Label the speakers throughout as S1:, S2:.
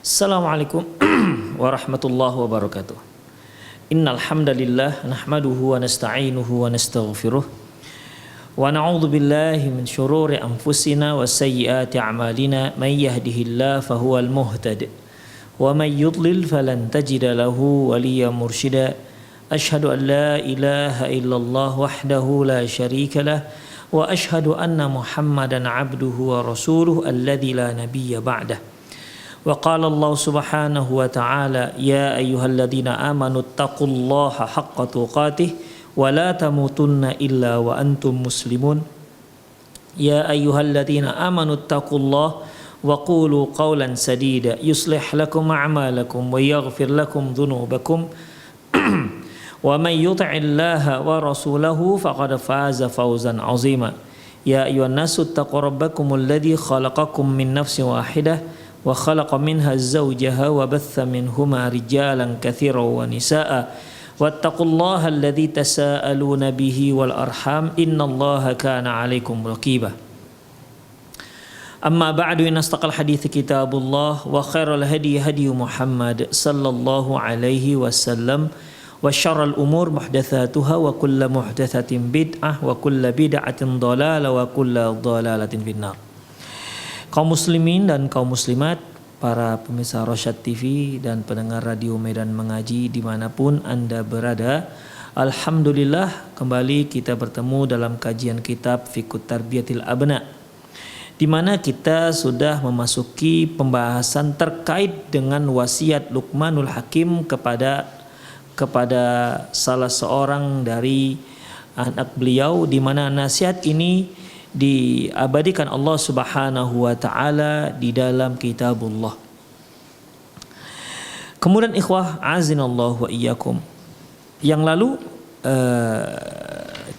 S1: Assalamualaikum warahmatullahi wabarakatuh. Innal hamdalillah nahmaduhu wa nasta'inuhu wa nastaghfiruh wa na'udzu billahi min syururi anfusina wa sayyiati a'malina may yahdihillahu fahuwal muhtadi wa may yudlil falan tajida lahu waliyyan mursyida. Asyhadu an la ilaha illallah wahdahu la syarika lah wa asyhadu anna Muhammadan 'abduhu wa rasuluhu alladzi la nabiyya ba'dah. Wa qala Allah subhanahu wa ta'ala ya ayyuhalladzina amanu taqullaha haqqa tuqatih wa la tamutunna illa wa antum muslimun. Ya ayyuhalladzina amanu taqullaha wa qulu qawlan sadida yuslih lakum a'malakum wa yaghfir lakum dhunubakum wa man yuti'illaha wa rasulahu faqad faza fawzan 'azima. Ya ayyuhan nasu taqu rabbakumul ladzi khalaqakum min nafsin wahidah wa khalaqa minha zawjaha wa batha minhuma rijalan katsiran wa nisaa wattaqullaha alladzi tasaaluna bihi wal arham innallaha kana 'alaikum raqiba. Amma ba'du, in astaqal hadithi kitabullah wa khairal hadi hadi Muhammad sallallahu alaihi wasallam wa syarral umur muhdatsatuha wa kullu muhdatsatin bid'ah wa kullu bid'atin dhalalah wa kullu dhalalatin finnar. Kaum muslimin dan kaum muslimat, para pemirsa Rosyad TV dan pendengar radio Medan Mengaji dimanapun Anda berada, alhamdulillah kembali kita bertemu dalam kajian kitab Fiqhut Tarbiyatil Abna, di mana kita sudah memasuki pembahasan terkait dengan wasiat Luqmanul Hakim kepada salah seorang dari anak beliau, di mana nasihat ini diabadikan Allah Subhanahu wa taala di dalam kitabullah. Kemudian ikhwah azinallahu wa iyyakum, yang lalu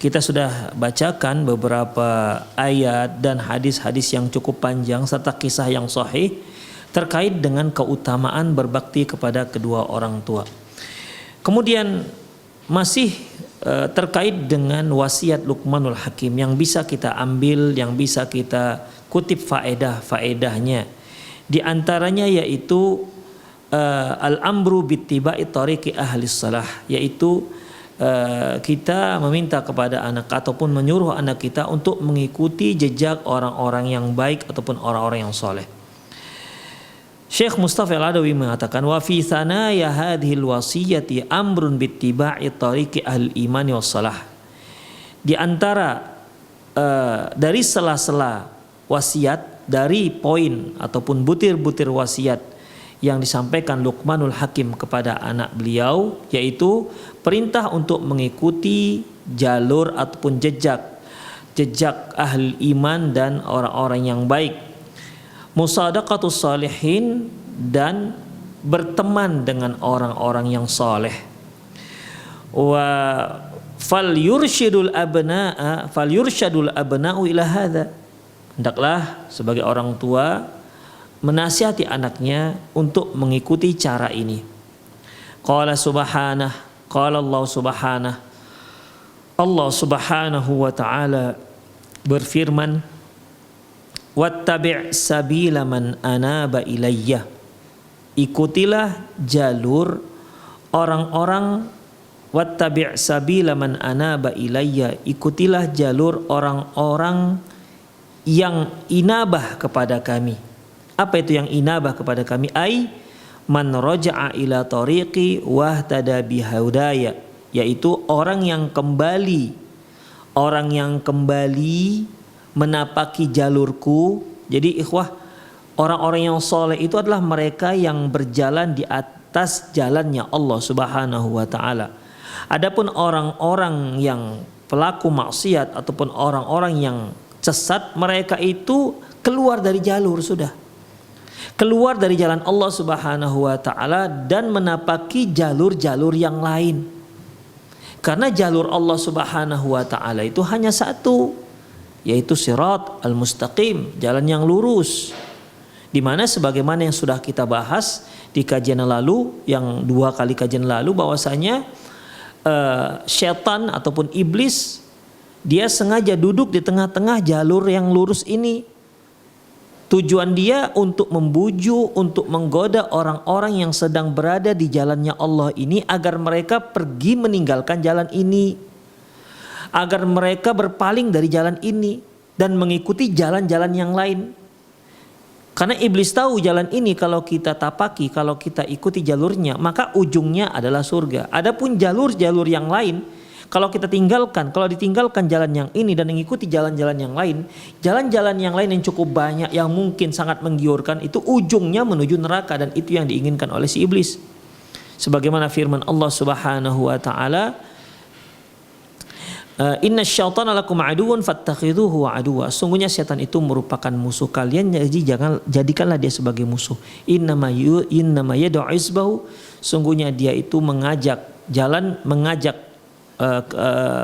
S1: kita sudah bacakan beberapa ayat dan hadis-hadis yang cukup panjang serta kisah yang sahih terkait dengan keutamaan berbakti kepada kedua orang tua. Kemudian masih terkait dengan wasiat Luqmanul Hakim yang bisa kita ambil, yang bisa kita kutip faedahnya. Di antaranya yaitu al-amru bittiba'i tariqi ahlis salah, yaitu kita meminta kepada anak ataupun menyuruh anak kita untuk mengikuti jejak orang-orang yang baik ataupun orang-orang yang soleh. Syekh Mustafa Al-Adawi mengatakan wa fi thanaya hadhil wasiyati amrun bittiba'i tariqi ahli imani wassalah. Di antara dari sela-sela wasiat, dari poin ataupun butir-butir wasiat yang disampaikan Luqmanul Hakim kepada anak beliau, yaitu perintah untuk mengikuti jalur ataupun jejak ahli iman dan orang-orang yang baik, musadaqatus salihin, dan berteman dengan orang-orang yang saleh. Wa falyursyadul abna'u ila hadza. Hendaklah sebagai orang tua menasihati anaknya untuk mengikuti cara ini. Qala Allah subhanahu wa ta'ala berfirman, wattabi' sabila man anaba ilayya. Ikutilah jalur orang-orang, wattabi' sabila man anaba ilayya, ikutilah jalur orang-orang yang inabah kepada kami. Apa itu yang inabah kepada kami? Ai man raja'a ila tariqi wahtada bihudaya, yaitu orang yang kembali menapaki jalurku. Jadi ikhwah, orang-orang yang soleh itu adalah mereka yang berjalan di atas jalannya Allah Subhanahu wa ta'ala. Adapun orang-orang yang pelaku maksiat ataupun orang-orang yang sesat, mereka itu keluar dari jalur, sudah keluar dari jalan Allah Subhanahu wa ta'ala dan menapaki jalur-jalur yang lain. Karena jalur Allah Subhanahu wa ta'ala itu hanya satu, yaitu sirat al-mustaqim, jalan yang lurus. Di mana sebagaimana yang sudah kita bahas di kajian lalu, yang 2 kali kajian lalu, bahwasanya syaitan ataupun iblis dia sengaja duduk di tengah-tengah jalur yang lurus ini. Tujuan dia untuk membujuk, untuk menggoda orang-orang yang sedang berada di jalannya Allah ini agar mereka pergi meninggalkan jalan ini, agar mereka berpaling dari jalan ini dan mengikuti jalan-jalan yang lain. Karena iblis tahu jalan ini kalau kita tapaki, kalau kita ikuti jalurnya, maka ujungnya adalah surga. Adapun jalur-jalur yang lain, kalau kita tinggalkan, kalau ditinggalkan jalan yang ini dan mengikuti jalan-jalan yang lain, jalan-jalan yang lain yang cukup banyak, yang mungkin sangat menggiurkan, itu ujungnya menuju neraka, dan itu yang diinginkan oleh si iblis. Sebagaimana firman Allah Subhanahu wa taala, Inna syaitana lakum aduun fattakhidhuhu aduwa. Sungguhnya setan itu merupakan musuh kalian, jadi jadikanlah dia sebagai musuh. Innama yad'u hizbahu. Sungguhnya dia itu mengajak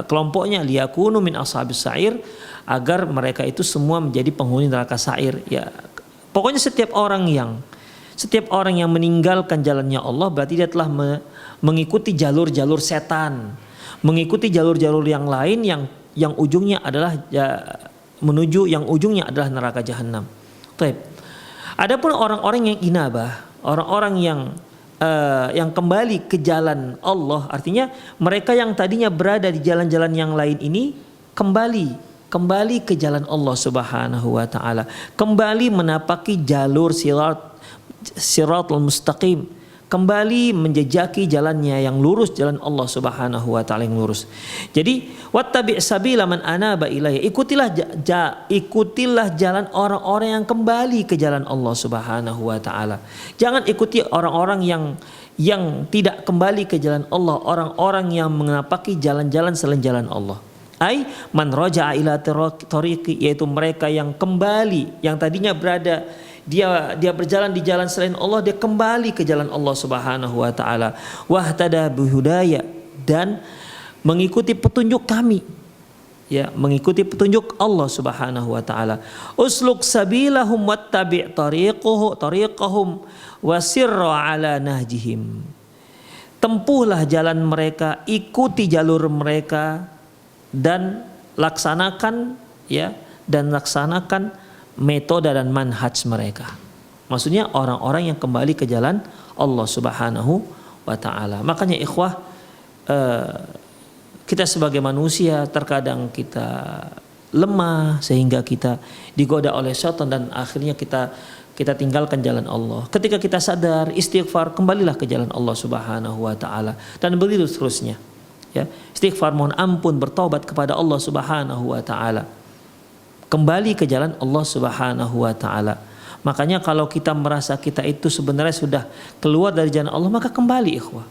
S1: kelompoknya liyakunu min ashabis sa'ir, agar mereka itu semua menjadi penghuni neraka sa'ir. Ya, pokoknya setiap orang yang meninggalkan jalannya Allah berarti dia telah mengikuti jalur-jalur setan, mengikuti jalur-jalur yang lain yang ujungnya adalah ujungnya adalah neraka jahanam. Baik. Adapun orang-orang yang inabah, orang-orang yang kembali ke jalan Allah, artinya mereka yang tadinya berada di jalan-jalan yang lain ini kembali ke jalan Allah Subhanahu wa taala, kembali menapaki jalur siratal mustaqim, kembali menjejaki jalannya yang lurus, jalan Allah Subhanahu wa taala yang lurus. Jadi wattabi' sabila man anaba ilayya, ikutilah jalan orang-orang yang kembali ke jalan Allah Subhanahu wa taala. Jangan ikuti orang-orang yang tidak kembali ke jalan Allah, orang-orang yang menapaki jalan-jalan selain jalan Allah. Ai man raja'a ila tariqi, yaitu mereka yang kembali, yang tadinya berada dia berjalan di jalan selain Allah, dia kembali ke jalan Allah Subhanahu wa taala. Wahtada bihudaya, dan mengikuti petunjuk kami. Ya, mengikuti petunjuk Allah Subhanahu wa taala. Usluk sabilahum wattabi' tariqahum wasirra ala nahjihim. Tempuhlah jalan mereka, ikuti jalur mereka, dan laksanakan metode dan manhaj mereka. Maksudnya orang-orang yang kembali ke jalan Allah Subhanahu wa taala. Makanya ikhwah, kita sebagai manusia terkadang kita lemah sehingga kita digoda oleh syaitan dan akhirnya kita tinggalkan jalan Allah. Ketika kita sadar, istighfar, kembalilah ke jalan Allah Subhanahu wa taala, dan begitu seterusnya. Ya, istighfar, mohon ampun, bertaubat kepada Allah Subhanahu wa taala. Kembali ke jalan Allah Subhanahu wa taala. Makanya kalau kita merasa kita itu sebenarnya sudah keluar dari jalan Allah, maka kembali ikhwah.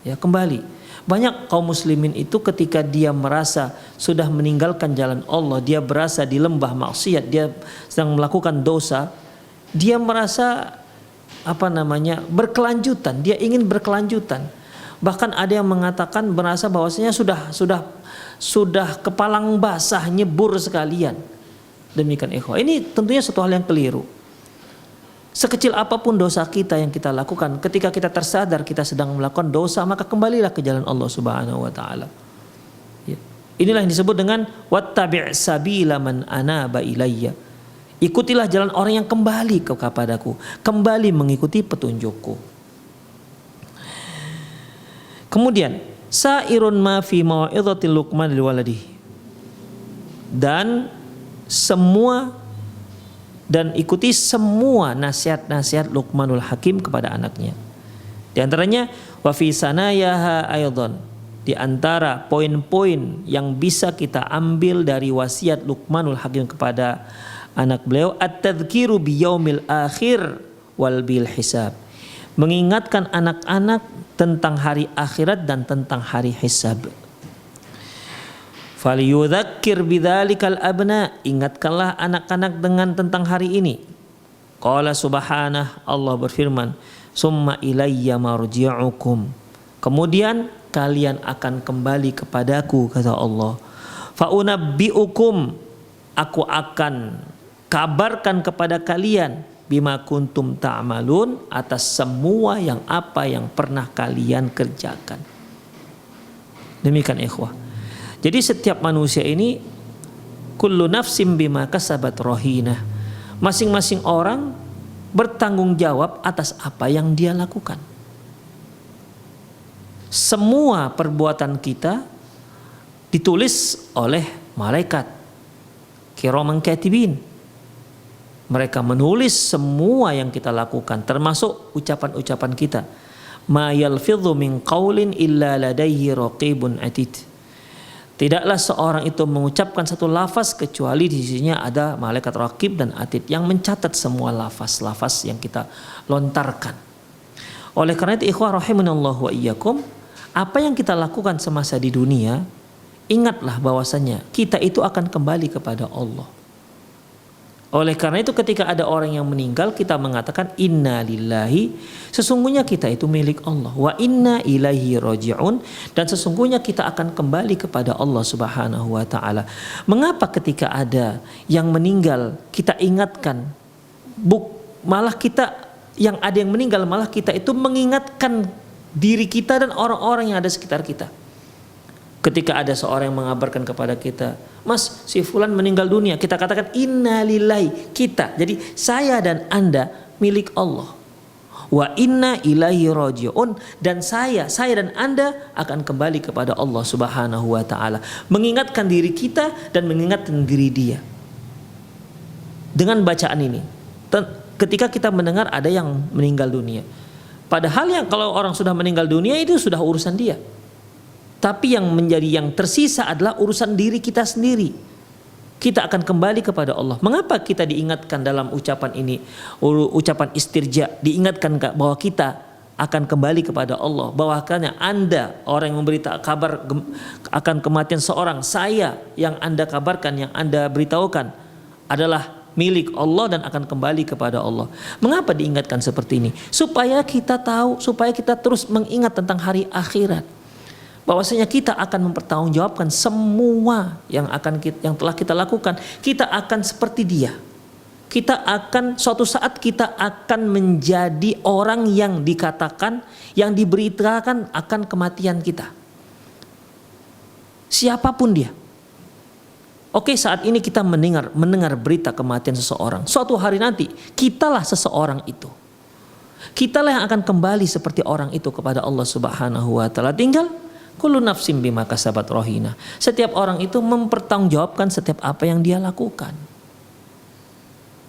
S1: Ya, kembali. Banyak kaum muslimin itu ketika dia merasa sudah meninggalkan jalan Allah, dia berasa di lembah maksiat, dia sedang melakukan dosa, dia merasa berkelanjutan, dia ingin berkelanjutan. Bahkan ada yang mengatakan merasa bahwasanya sudah kepalang basah, nyebur sekalian. Demikian ikhwah. Ini tentunya suatu hal yang keliru. Sekecil apapun dosa kita yang kita lakukan, ketika kita tersadar kita sedang melakukan dosa, maka kembalilah ke jalan Allah Subhanahu wa taala. Ya. Inilah yang disebut dengan wattabi' sabila man anaba ilayya. Ikutilah jalan orang yang kembali kepadaku, kembali mengikuti petunjukku. Kemudian sairun ma fi mau'izatil Luqman lil waladihi, dan ikuti semua nasihat-nasihat Luqmanul Hakim kepada anaknya. Di antaranya wa fi sanayaha aidan, di antara poin-poin yang bisa kita ambil dari wasiat Luqmanul Hakim kepada anak beliau, at-tadhkiru biyaumil akhir wal bil hisab, mengingatkan anak-anak tentang hari akhirat dan tentang hari hisab. Falyudzakkir bidzalikal abna, ingatkanlah anak-anak dengan tentang hari ini. Qala subhanah, Allah berfirman, summa ilayya marji'ukum, kemudian kalian akan kembali kepadaku, kata Allah. Fa unabbi'ukum, aku akan kabarkan kepada kalian, bima kuntum ta'malun, atas semua yang pernah kalian kerjakan. Demikian ikhwah. Jadi setiap manusia ini kullu nafsim bima kasabat rahinah, Masing-masing orang bertanggung jawab atas apa yang dia lakukan. Semua perbuatan kita ditulis oleh malaikat kiraman katibin. Mereka menulis semua yang kita lakukan, termasuk ucapan-ucapan kita. Ma yalfidhu min qaulin illa ladaihi raqibun atid. Tidaklah seorang itu mengucapkan satu lafaz kecuali di sisinya ada malaikat raqib dan atid yang mencatat semua lafaz-lafaz yang kita lontarkan. Oleh karena itu ikhwah rahimanallahu wa iyyakum, apa yang kita lakukan semasa di dunia, ingatlah bahwasanya kita itu akan kembali kepada Allah. Oleh karena itu ketika ada orang yang meninggal, kita mengatakan inna lillahi, sesungguhnya kita itu milik Allah, wa inna ilaihi raji'un, dan sesungguhnya kita akan kembali kepada Allah Subhanahu wa taala. Mengapa ketika ada yang meninggal kita ingatkan, malah kita yang ada yang meninggal malah kita itu mengingatkan diri kita dan orang-orang yang ada sekitar kita. Ketika ada seorang yang mengabarkan kepada kita, Mas, si fulan meninggal dunia, kita katakan inna lillahi, kita. Jadi saya dan Anda milik Allah. Wa inna ilaihi raji'un, dan saya dan Anda akan kembali kepada Allah Subhanahu wa taala. Mengingatkan diri kita dan mengingatkan diri dia. Dengan bacaan ini, ketika kita mendengar ada yang meninggal dunia, padahal yang kalau orang sudah meninggal dunia itu sudah urusan dia. Tapi yang menjadi yang tersisa adalah urusan diri kita sendiri. Kita akan kembali kepada Allah. Mengapa kita diingatkan dalam ucapan ini, ucapan istirja, diingatkan bahwa kita akan kembali kepada Allah. Bahwasanya Anda orang yang memberi kabar akan kematian seorang, saya yang Anda kabarkan, yang Anda beritahukan adalah milik Allah dan akan kembali kepada Allah. Mengapa diingatkan seperti ini? Supaya kita tahu, supaya kita terus mengingat tentang hari akhirat. Bahwasanya kita akan mempertanggungjawabkan semua yang telah kita lakukan. Kita akan seperti dia. Kita akan suatu saat kita akan menjadi orang yang dikatakan, yang diberitakan akan kematian kita. Siapapun dia. Oke, saat ini kita mendengar berita kematian seseorang. Suatu hari nanti kitalah seseorang itu. Kitalah yang akan kembali seperti orang itu kepada Allah Subhanahu wa taala. Tinggal kullu nafsin bima kasabat rahina. Setiap orang itu mempertanggungjawabkan setiap apa yang dia lakukan.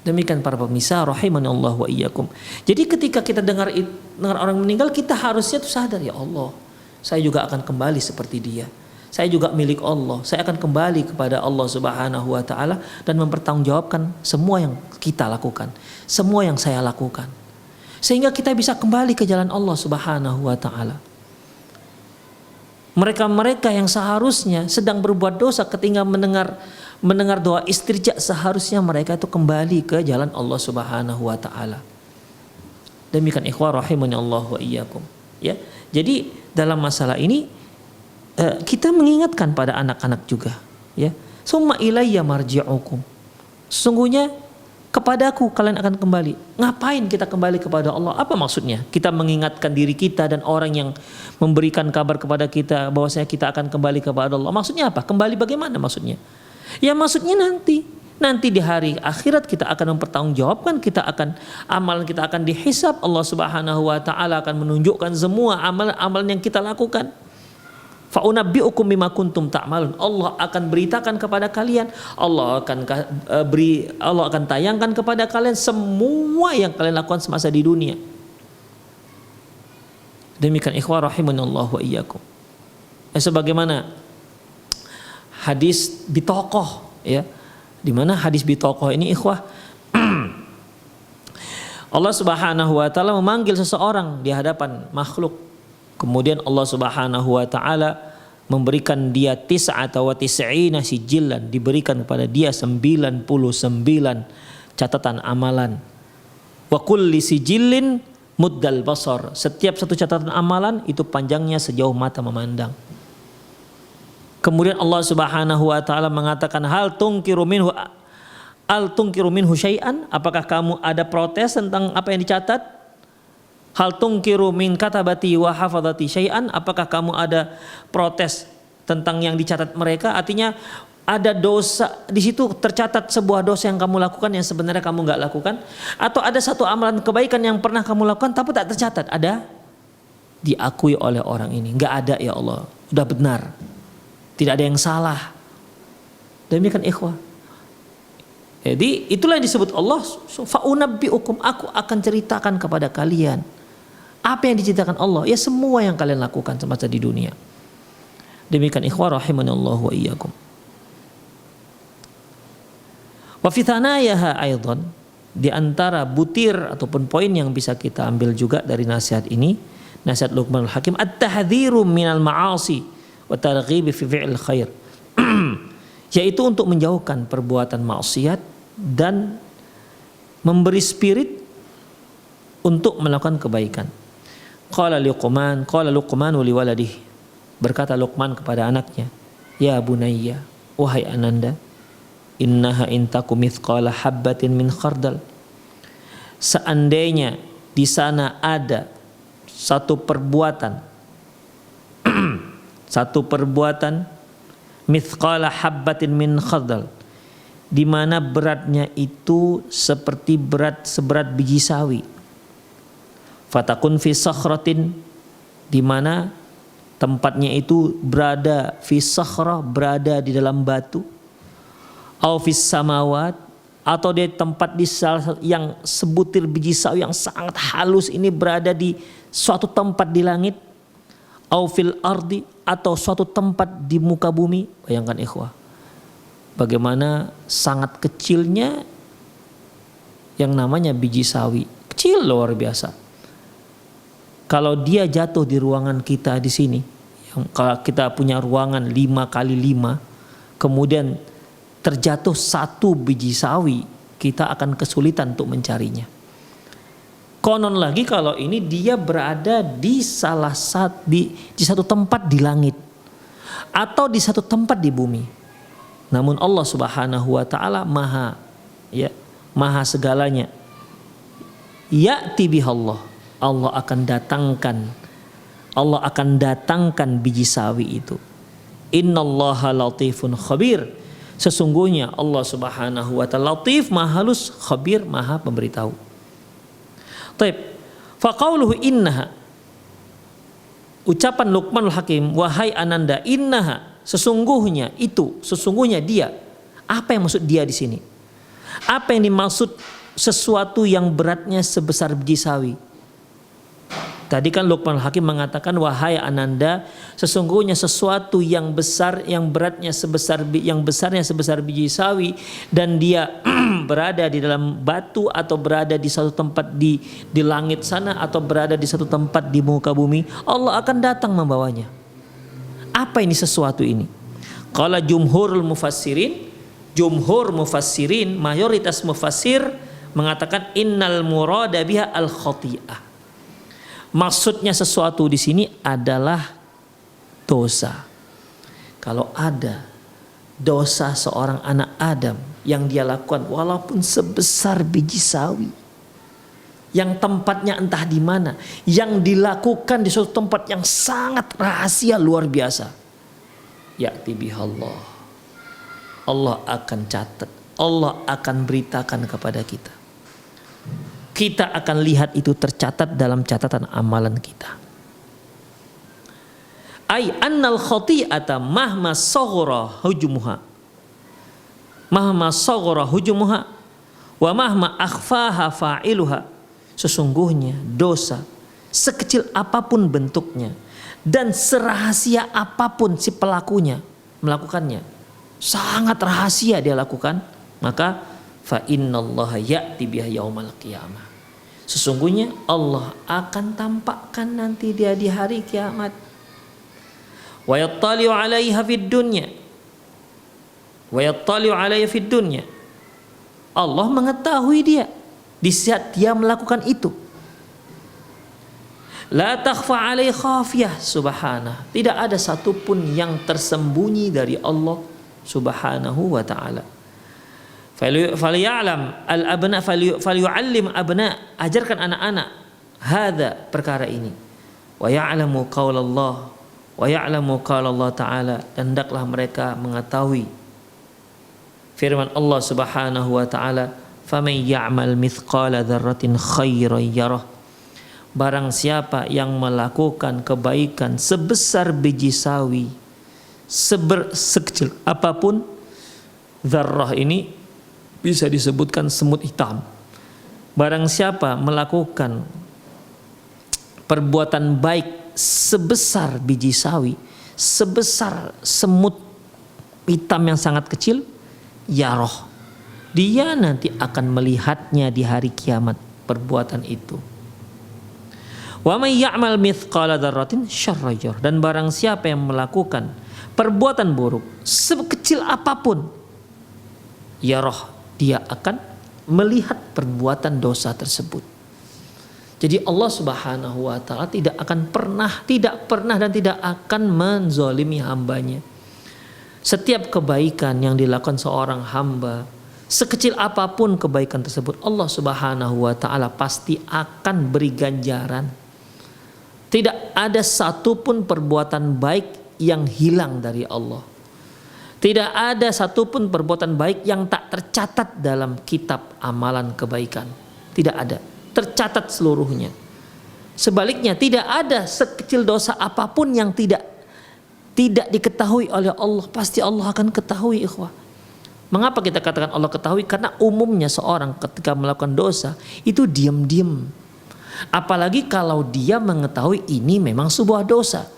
S1: Demikian para pemirsa rahimanallahu wa iyyakum. Jadi ketika kita dengar orang meninggal, kita harusnya tuh sadar, ya Allah, saya juga akan kembali seperti dia. Saya juga milik Allah. Saya akan kembali kepada Allah Subhanahu wa taala dan mempertanggungjawabkan semua yang kita lakukan, semua yang saya lakukan. Sehingga kita bisa kembali ke jalan Allah Subhanahu wa taala. Mereka-mereka yang seharusnya sedang berbuat dosa ketika mendengar doa istirja, seharusnya mereka itu kembali ke jalan Allah Subhanahu wa taala. Demikian ikhwah rahimani Allah wa iyyakum. Ya. Jadi dalam masalah ini kita mengingatkan pada anak-anak juga, ya. Summa ilayya marji'ukum. Sesungguhnya kepadaku kalian akan kembali. Ngapain kita kembali kepada Allah? Apa maksudnya? Kita mengingatkan diri kita dan orang yang memberikan kabar kepada kita bahwasanya kita akan kembali kepada Allah. Maksudnya apa? Kembali bagaimana maksudnya? Ya maksudnya nanti di hari akhirat kita akan mempertanggungjawabkan, amalan kita akan dihisab. Allah Subhanahu wa taala akan menunjukkan semua amalan yang kita lakukan. Fa unabbiukum bima kuntum ta'malun. Allah akan beritakan kepada kalian, Allah akan tayangkan kepada kalian semua yang kalian lakukan semasa di dunia. Demikian ikhwah rahimanallahu wa iyyakum. Sebagaimana hadis bitokoh, ya. Di mana hadis bitokoh ini ikhwah, Allah Subhanahu wa taala memanggil seseorang di hadapan makhluk. Kemudian Allah Subhanahu wa taala memberikan dia tis'ata wa tis'ina sijillan, diberikan kepada dia 99 catatan amalan. Wa kulli sijillin muddal basar. Setiap satu catatan amalan itu panjangnya sejauh mata memandang. Kemudian Allah Subhanahu wa taala mengatakan hal tunkiru minhu syai'an? Apakah kamu ada protes tentang apa yang dicatat? Hal tungkiru min katabati wa hafadati syai'an? Apakah kamu ada protes tentang yang dicatat mereka? Artinya ada dosa di situ, tercatat sebuah dosa yang kamu lakukan yang sebenarnya kamu nggak lakukan, atau ada satu amalan kebaikan yang pernah kamu lakukan tapi tak tercatat, ada, diakui oleh orang ini, nggak ada ya Allah, udah benar, tidak ada yang salah. Demikian ikhwah. Jadi itulah yang disebut Allah, fa'unabbi'ukum, aku akan ceritakan kepada kalian apa yang diceritakan Allah, ya semua yang kalian lakukan semasa di dunia. Demikian ikhwah rahimanallahu wa iyyakum. Wa fi thanayaha aidan, di antara butir ataupun poin yang bisa kita ambil juga dari nasihat ini, nasihat Luqmanul Hakim, at-tahdhiru minal ma'asi wa targhib fi fi'il khair. Yaitu untuk menjauhkan perbuatan maksiat dan memberi spirit untuk melakukan kebaikan. Qala Luqman li waladihi, berkata Luqman kepada anaknya, ya bunayya, wahai ananda, innaha intaku mithqala habbatin min khardal, seandainya di sana ada satu perbuatan mithqala habbatin min khardal, di mana beratnya itu seberat biji sawi, fatakun fi sakhratin, di mana tempatnya itu berada fi sakhrah, berada di dalam batu, au fis samawat, atau di tempat di yang sebutir biji sawi yang sangat halus ini berada di suatu tempat di langit, au fil ardi, atau suatu tempat di muka bumi. Bayangkan ikhwah, bagaimana sangat kecilnya yang namanya biji sawi, kecil luar biasa. Kalau dia jatuh di ruangan kita di sini, kalau kita punya ruangan 5x5, kemudian terjatuh satu biji sawi, kita akan kesulitan untuk mencarinya. Konon lagi kalau ini dia berada di di satu tempat di langit atau di satu tempat di bumi. Namun Allah Subhanahu wa taala maha segalanya. Ya'ti bihallah, Allah akan datangkan biji sawi itu. Innallaha latifun khabir, sesungguhnya Allah Subhanahu wa taala latif, maha halus, khabir, maha pemberitahu. Taib. Fa qauluhu innaha, ucapan Luqmanul Hakim, wahai ananda, innaha, sesungguhnya dia. Apa yang maksud dia di sini? Apa yang dimaksud sesuatu yang beratnya sebesar biji sawi? Tadi kan Luqmanul Hakim mengatakan, wahai ananda, sesungguhnya sesuatu yang besar, yang besarnya sebesar biji sawi, dan dia berada di dalam batu, atau berada di satu tempat di langit sana, atau berada di satu tempat di muka bumi, Allah akan datang membawanya. Apa ini sesuatu ini? Qala jumhur mufassirin, mayoritas mufassir mengatakan innal murada biha al khati'ah. Maksudnya sesuatu di sini adalah dosa. Kalau ada dosa seorang anak Adam yang dia lakukan walaupun sebesar biji sawi, yang tempatnya entah di mana, yang dilakukan di suatu tempat yang sangat rahasia luar biasa, ya'ti bihallah, Allah akan catat, Allah akan beritakan kepada kita. Kita akan lihat itu tercatat dalam catatan amalan kita. Ai annal khati'ata mahma saghara hujumuha wa mahma akhfaha fa'iluha, sesungguhnya dosa sekecil apapun bentuknya dan serahasia apapun si pelakunya melakukannya, sangat rahasia dia lakukan, maka fa innallaha ya'ti biha yaumal qiyamah, sesungguhnya Allah akan tampakkan nanti dia di hari kiamat. Wa yattali'u 'alaiha fid dunya, Allah mengetahui dia di saat dia melakukan itu. La takhfa 'alaihi khafiyah subhanah, tidak ada satupun yang tersembunyi dari Allah Subhanahu wa ta'ala. Falya'lam al-abna falyu'allim abna, ajarkan anak-anak hadza, perkara ini, wa ya'lamu qaulallah ta'ala, dan hendaklah mereka mengetahui Firman Allah Subhanahu wa taala, "Faman ya'mal mithqala dzarratin khairan yarah." Barang siapa yang melakukan kebaikan sebesar biji sawi, sekecil apapun, dzarrah ini bisa disebutkan semut hitam. Barang siapa melakukan perbuatan baik sebesar biji sawi, sebesar semut hitam yang sangat kecil, yaroh, dia nanti akan melihatnya di hari kiamat perbuatan itu. Wa may ya'mal mithqala dzarratin syarran yarah, dan barang siapa yang melakukan perbuatan buruk sekecil apapun, yaroh, dia akan melihat perbuatan dosa tersebut. Jadi Allah Subhanahu wa taala tidak pernah dan tidak akan menzalimi hambanya. Setiap kebaikan yang dilakukan seorang hamba, sekecil apapun kebaikan tersebut, Allah Subhanahu wa taala pasti akan beri ganjaran. Tidak ada satupun perbuatan baik yang hilang dari Allah. Tidak ada satupun perbuatan baik yang tak tercatat dalam kitab amalan kebaikan. Tidak ada, tercatat seluruhnya. Sebaliknya, tidak ada sekecil dosa apapun yang tidak diketahui oleh Allah. Pasti Allah akan ketahui, ikhwah. Mengapa kita katakan Allah ketahui? Karena umumnya seorang ketika melakukan dosa itu diam-diam. Apalagi kalau dia mengetahui ini memang sebuah dosa,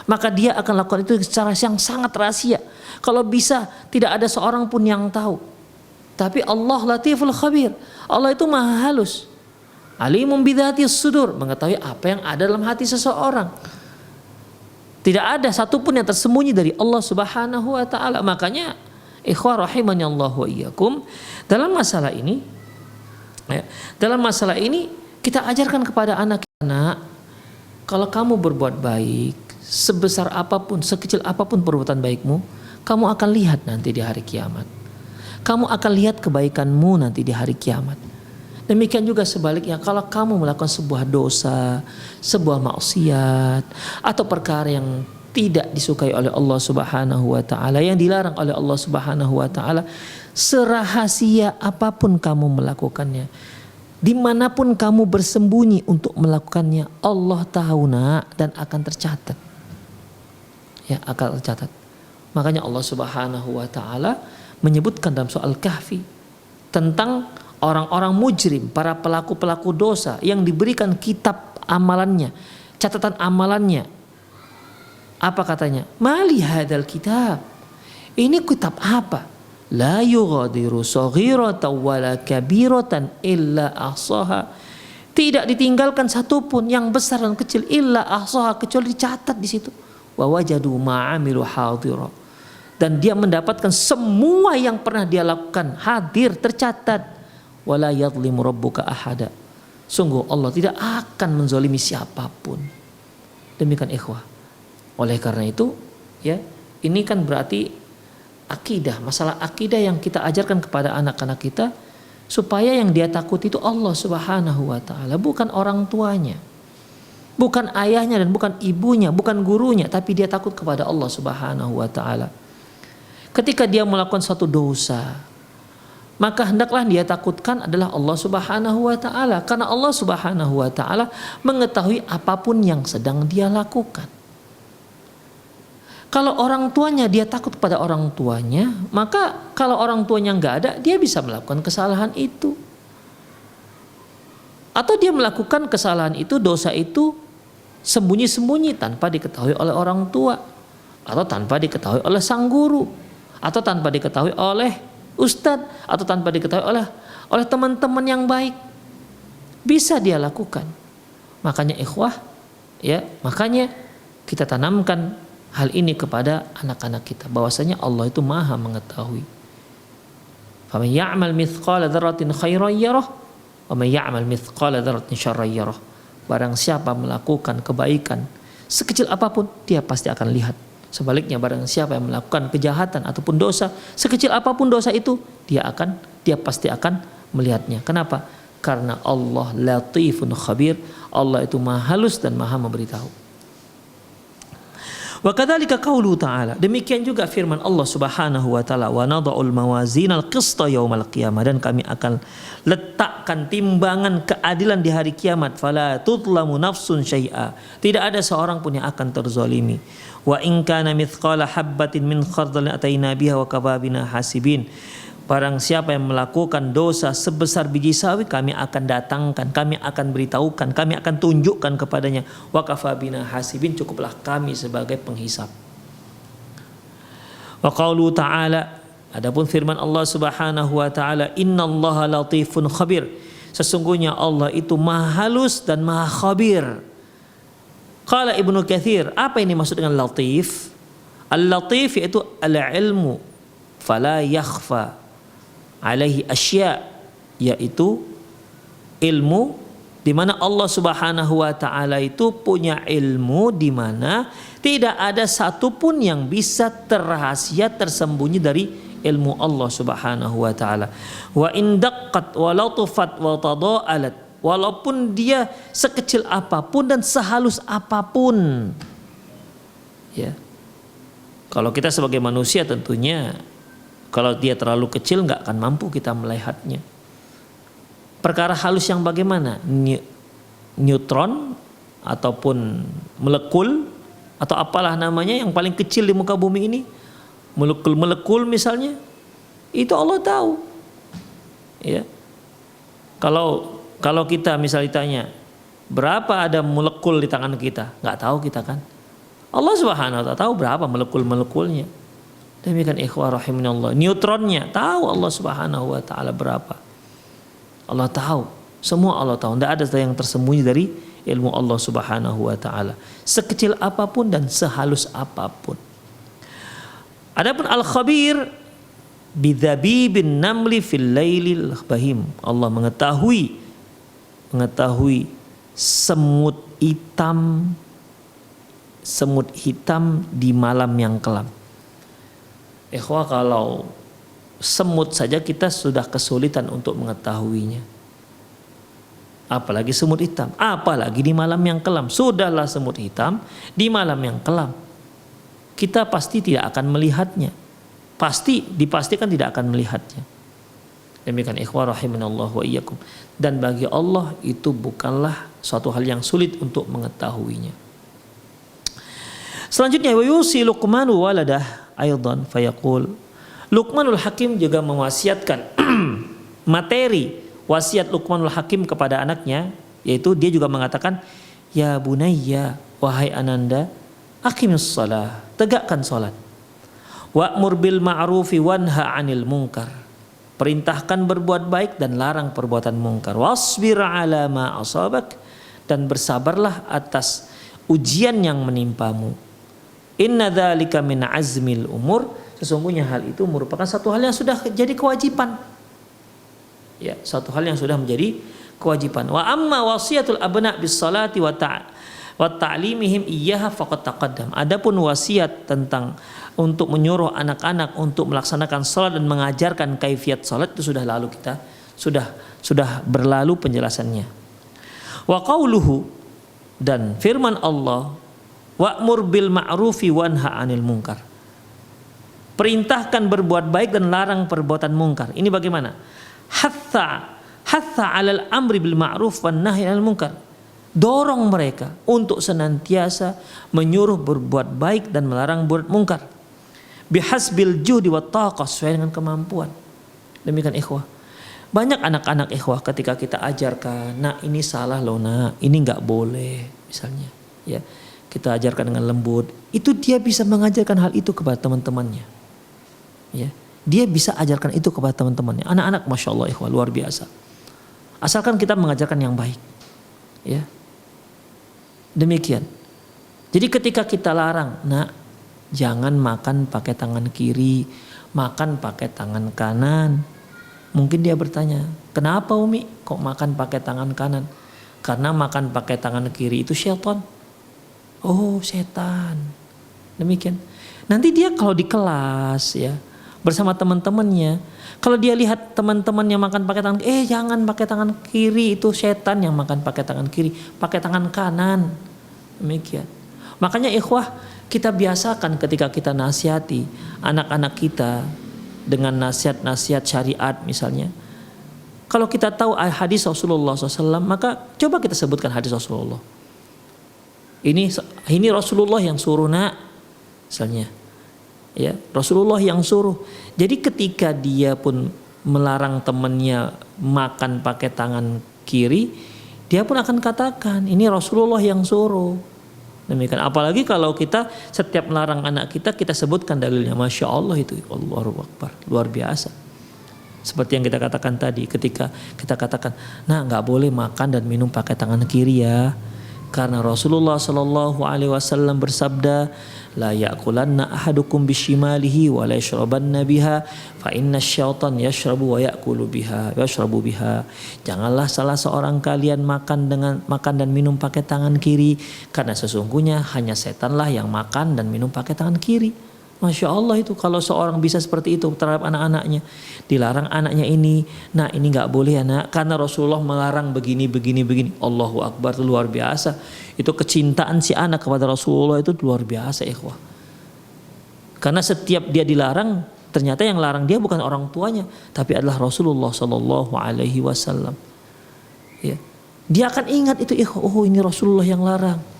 S1: maka dia akan lakukan itu secara yang sangat rahasia. Kalau bisa tidak ada seorang pun yang tahu. Tapi Allah Latiful Khabir, Allah itu maha halus, Alimun bidzatis sudur, mengetahui apa yang ada dalam hati seseorang. Tidak ada satupun yang tersembunyi dari Allah Subhanahu wa taala. Makanya ikhwah rahimani Allah wa iyyakum, dalam masalah ini kita ajarkan kepada anak-anak, kalau kamu berbuat baik, sebesar apapun, sekecil apapun perbuatan baikmu, kamu akan lihat nanti di hari kiamat. Kamu akan lihat kebaikanmu nanti di hari kiamat. Demikian juga sebaliknya, kalau kamu melakukan sebuah dosa, sebuah maksiat, atau perkara yang tidak disukai oleh Allah Subhanahu wa taala, yang dilarang oleh Allah Subhanahu wa taala, serahasia apapun kamu melakukannya, dimanapun kamu bersembunyi untuk melakukannya, Allah tahu nak, dan akan tercatat. Ya, akan tercatat. Makanya Allah Subhanahu wa taala menyebutkan dalam soal Kahfi tentang orang-orang mujrim, para pelaku-pelaku dosa yang diberikan kitab amalannya, catatan amalannya. Apa katanya? Mali hadal kitab. Ini kitab apa? La yughadiru saghiratan wala kabiratan illa ahsaha. Tidak ditinggalkan satupun yang besar dan kecil illa ahsaha, kecuali dicatat di situ. Wa wajadu ma'amilu hadira. Dan dia mendapatkan semua yang pernah dia lakukan hadir, tercatat. Wala yadhlimu rabbuka ahada. Sungguh Allah tidak akan menzalimi siapapun. Demikian ikhwah. Oleh karena itu, ya, ini kan berarti akidah, masalah akidah yang kita ajarkan kepada anak-anak kita, supaya yang dia takut itu Allah Subhanahu wa taala, bukan orang tuanya, bukan ayahnya dan bukan ibunya, bukan gurunya, tapi dia takut kepada Allah Subhanahu wa taala. Ketika dia melakukan suatu dosa, maka hendaklah dia takutkan adalah Allah Subhanahu wa taala, karena Allah Subhanahu wa taala mengetahui apapun yang sedang dia lakukan. Kalau orang tuanya, dia takut kepada orang tuanya, maka kalau orang tuanya nggak ada, dia bisa melakukan kesalahan itu. Atau dia melakukan kesalahan itu, dosa itu sembunyi-sembunyi tanpa diketahui oleh orang tua, atau tanpa diketahui oleh sang guru, atau tanpa diketahui oleh ustadz, atau tanpa diketahui oleh teman-teman yang baik. Bisa dia lakukan. Makanya ikhwah, ya, makanya kita tanamkan hal ini kepada anak-anak kita, bahwasanya Allah itu maha mengetahui. Faman ya'mal mithqala dzarratin khairan yarah wa man ya'mal mithqala dzarratin syarran yarah. Barang siapa melakukan kebaikan sekecil apapun, dia pasti akan lihat. Sebaliknya, barang siapa yang melakukan kejahatan ataupun dosa, sekecil apapun dosa itu, dia pasti akan melihatnya. Kenapa? Karena Allah Latifun Khabir, Allah itu maha halus dan maha memberitahu. Wa kadzalika qaulu ta'ala, demikian juga firman Allah Subhanahu wa taala, wa nadha'ul mawazinal qista yaumal qiyamah, dan kami akan letakkan timbangan keadilan di hari kiamat, fala tudlamu nafsun syai'a, tidak ada seorang pun yang akan terzalimi. Wa in kana mithqala habbatin min khardalin ataina biha wa kafabina hasibin, barang siapa yang melakukan dosa sebesar biji sawi, kami akan datangkan, kami akan beritahukan, kami akan tunjukkan kepadanya. Wa kafabina hasibin, cukuplah kami sebagai penghisap. Wa qaulu ta'ala, adapun firman Allah Subhanahu wa taala, innallaha latifun khabir, sesungguhnya Allah itu maha halus dan maha khabir. Qala Ibnu Katsir, apa ini maksud dengan latif? Al-latif yaitu al-ilmu fala yakhfa alaihi asya, yaitu ilmu di mana Allah Subhanahu wa taala itu punya ilmu di mana tidak ada satupun yang bisa terrahasia tersembunyi dari ilmu Allah Subhanahu wa taala. Wa in daqqat wa latufat wa tadaalat, walaupun dia sekecil apapun dan sehalus apapun. Ya. Kalau kita sebagai manusia tentunya kalau dia terlalu kecil nggak akan mampu kita melihatnya. Perkara halus yang bagaimana? Neutron ataupun molekul atau apalah namanya yang paling kecil di muka bumi ini, molekul misalnya, itu Allah tahu. Ya. Kalau kita misalnya ditanya berapa ada molekul di tangan kita, nggak tahu kita kan. Allah Subhanahu wa taala tahu berapa molekul-molekulnya. Demikian ikhwah rahimanallah. Neutronnya tahu Allah Subhanahu wa taala berapa. Allah tahu. Semua Allah tahu. Tidak ada yang tersembunyi dari ilmu Allah Subhanahu wa taala. Sekecil apapun dan sehalus apapun. Adapun al-khabir bidzabibin namli fil lailil bahim. Allah mengetahui semut hitam di malam yang kelam. Ikhwah, kalau semut saja kita sudah kesulitan untuk mengetahuinya, apalagi semut hitam, apalagi di malam yang kelam. Sudahlah semut hitam di malam yang kelam, kita pasti tidak akan melihatnya, dipastikan tidak akan melihatnya. Demikian ikhwah rahimanallah wa iyyakum. Dan bagi Allah itu bukanlah suatu hal yang sulit untuk mengetahuinya. Selanjutnya, wa yusi Luqmanu waladah aidan fayaqul, Luqmanul Hakim juga mewasiatkan materi wasiat Luqmanul Hakim kepada anaknya, yaitu dia juga mengatakan, ya bunayya, wahai ananda, aqimus shalah, tegakkan salat, wa'mur bil ma'rufi wanha 'anil munkar, perintahkan berbuat baik dan larang perbuatan mungkar, wasbir 'ala ma asabak, dan bersabarlah atas ujian yang menimpamu. Inna dzalika min azmil umur, sesungguhnya hal itu merupakan satu hal yang sudah jadi kewajiban. Ya, satu hal yang sudah menjadi kewajiban. Wa amma wasiyatul abna bis salati wa ta'limihim iyyaha faqad taqaddam. Adapun wasiat tentang untuk menyuruh anak-anak untuk melaksanakan salat dan mengajarkan kaifiat salat itu sudah berlalu penjelasannya. Wa qauluhu, dan firman Allah, wa'mur bil ma'rufi wanha 'anil munkar, perintahkan berbuat baik dan larang perbuatan mungkar. Ini bagaimana? Hatta 'alal amri bil ma'ruf wan nahyi 'anil munkar, dorong mereka untuk senantiasa menyuruh berbuat baik dan melarang berbuat mungkar. Bihasbil juhdi wat taqah, sesuai dengan kemampuan. Demikian ikhwah. Banyak anak-anak ikhwah ketika kita ajarkan, nak ini salah loh nak, ini enggak boleh misalnya, ya. Kita ajarkan dengan lembut, itu dia bisa mengajarkan hal itu kepada teman-temannya. Ya, dia bisa ajarkan itu kepada teman-temannya. Anak-anak masya Allah ikhwah luar biasa. Asalkan kita mengajarkan yang baik. Ya, demikian. Jadi ketika kita larang, nak jangan makan pakai tangan kiri, makan pakai tangan kanan. Mungkin dia bertanya, kenapa Umi kok makan pakai tangan kanan? Karena makan pakai tangan kiri itu syaitan. Oh setan. Demikian. Nanti dia kalau di kelas ya bersama teman-temannya, kalau dia lihat teman-temannya makan pakai tangan, jangan pakai tangan kiri, itu setan yang makan pakai tangan kiri, pakai tangan kanan. Demikian. Makanya ikhwah, Kita biasakan ketika kita nasihati anak-anak kita dengan nasihat-nasihat syariat misalnya. Kalau kita tahu hadis Rasulullah SAW, maka coba kita sebutkan hadis Rasulullah. Ini Rasulullah yang suruh nak, misalnya. Ya, Rasulullah yang suruh. Jadi ketika dia pun melarang temannya makan pakai tangan kiri, dia pun akan katakan ini Rasulullah yang suruh. Demikian. Apalagi kalau kita setiap melarang anak kita sebutkan dalilnya. Masya Allah itu, Allahu Akbar, luar biasa. Seperti yang kita katakan tadi, ketika kita katakan, nah nggak boleh makan dan minum pakai tangan kiri ya, karena Rasulullah Shallallahu Alaihi Wasallam bersabda, la ya'kulanna ahadukum bishimalihi wa la yashrabanna biha fa inna syaitan yashrabu wa ya'kulu biha yashrabu biha. Janganlah salah seorang kalian makan dan minum pakai tangan kiri, karena sesungguhnya hanya setanlah yang makan dan minum pakai tangan kiri. Masya Allah itu kalau seorang bisa seperti itu terhadap anak-anaknya. Dilarang anaknya ini, nah ini gak boleh anak, karena Rasulullah melarang begini. Allahu Akbar, itu luar biasa. Itu kecintaan si anak kepada Rasulullah itu luar biasa ikhwah. Karena setiap dia dilarang, ternyata yang larang dia bukan orang tuanya, tapi adalah Rasulullah Sallallahu Alaihi Wasallam. Ya. Dia akan ingat itu ikhwah, oh ini Rasulullah yang larang.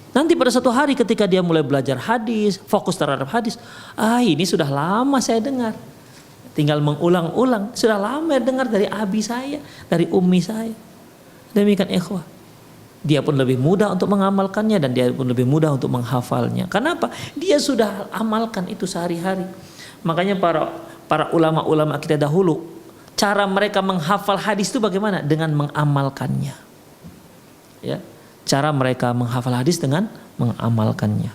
S1: Nanti pada satu hari ketika dia mulai belajar hadis, fokus terhadap hadis, ini sudah lama saya dengar. Tinggal mengulang-ulang, sudah lama dengar dari abi saya, dari ummi saya. Demikian ikhwah. Dia pun lebih mudah untuk mengamalkannya dan dia pun lebih mudah untuk menghafalnya. Kenapa? Dia sudah amalkan itu sehari-hari. Makanya para ulama-ulama kita dahulu, cara mereka menghafal hadis itu bagaimana? Dengan mengamalkannya. Ya. Cara mereka menghafal hadis dengan mengamalkannya.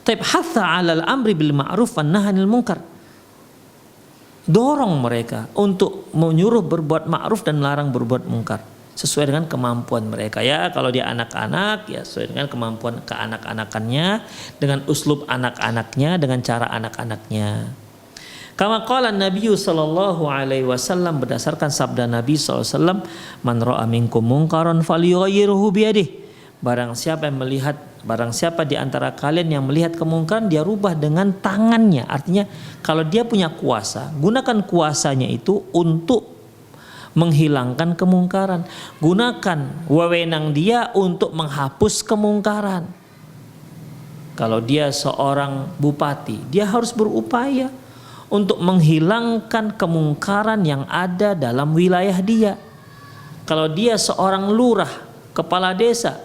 S1: Taib hatha 'alal amri bil ma'ruf wan nahy 'anil munkar. Dorong mereka untuk menyuruh berbuat ma'ruf dan melarang berbuat munkar sesuai dengan kemampuan mereka. Ya, kalau dia anak-anak ya sesuai dengan kemampuan keanak-anakannya, dengan uslub anak-anaknya, dengan cara anak-anaknya. Kama qala Nabi sallallahu alaihi wasallam, berdasarkan sabda Nabi sallallahu alaihi wasallam, man ra'a minkum munkaran falyughayyirhu biyadihi. Barang siapa di antara kalian yang melihat kemungkaran, dia rubah dengan tangannya. Artinya kalau dia punya kuasa, gunakan kuasanya itu untuk menghilangkan kemungkaran. Gunakan wewenang dia untuk menghapus kemungkaran. Kalau dia seorang bupati, dia harus berupaya untuk menghilangkan kemungkaran yang ada dalam wilayah dia. Kalau dia seorang lurah, kepala desa,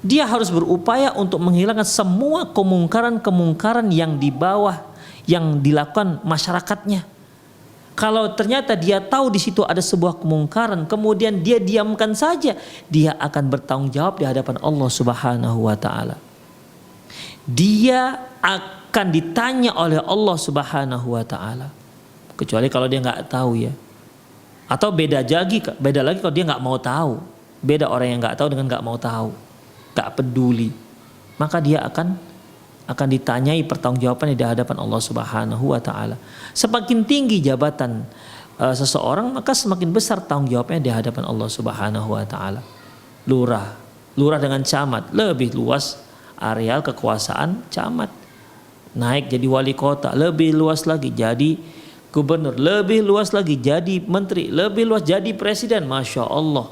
S1: dia harus berupaya untuk menghilangkan semua kemungkaran-kemungkaran yang di bawah yang dilakukan masyarakatnya. Kalau ternyata dia tahu di situ ada sebuah kemungkaran, kemudian dia diamkan saja, dia akan bertanggung jawab di hadapan Allah Subhanahu wa taala. Dia akan ditanya oleh Allah Subhanahu wa taala. Kecuali kalau dia nggak tahu ya. Atau beda lagi kalau dia nggak mau tahu. Beda orang yang nggak tahu dengan nggak mau tahu, nggak peduli. Maka dia akan ditanyai pertanggungjawabannya di hadapan Allah Subhanahu wa taala. Semakin tinggi jabatan seseorang, maka semakin besar tanggung jawabnya di hadapan Allah Subhanahu wa taala. Lurah dengan camat lebih luas areal kekuasaan camat. Naik jadi wali kota, lebih luas lagi jadi gubernur, lebih luas lagi jadi menteri, lebih luas jadi presiden. Masya Allah.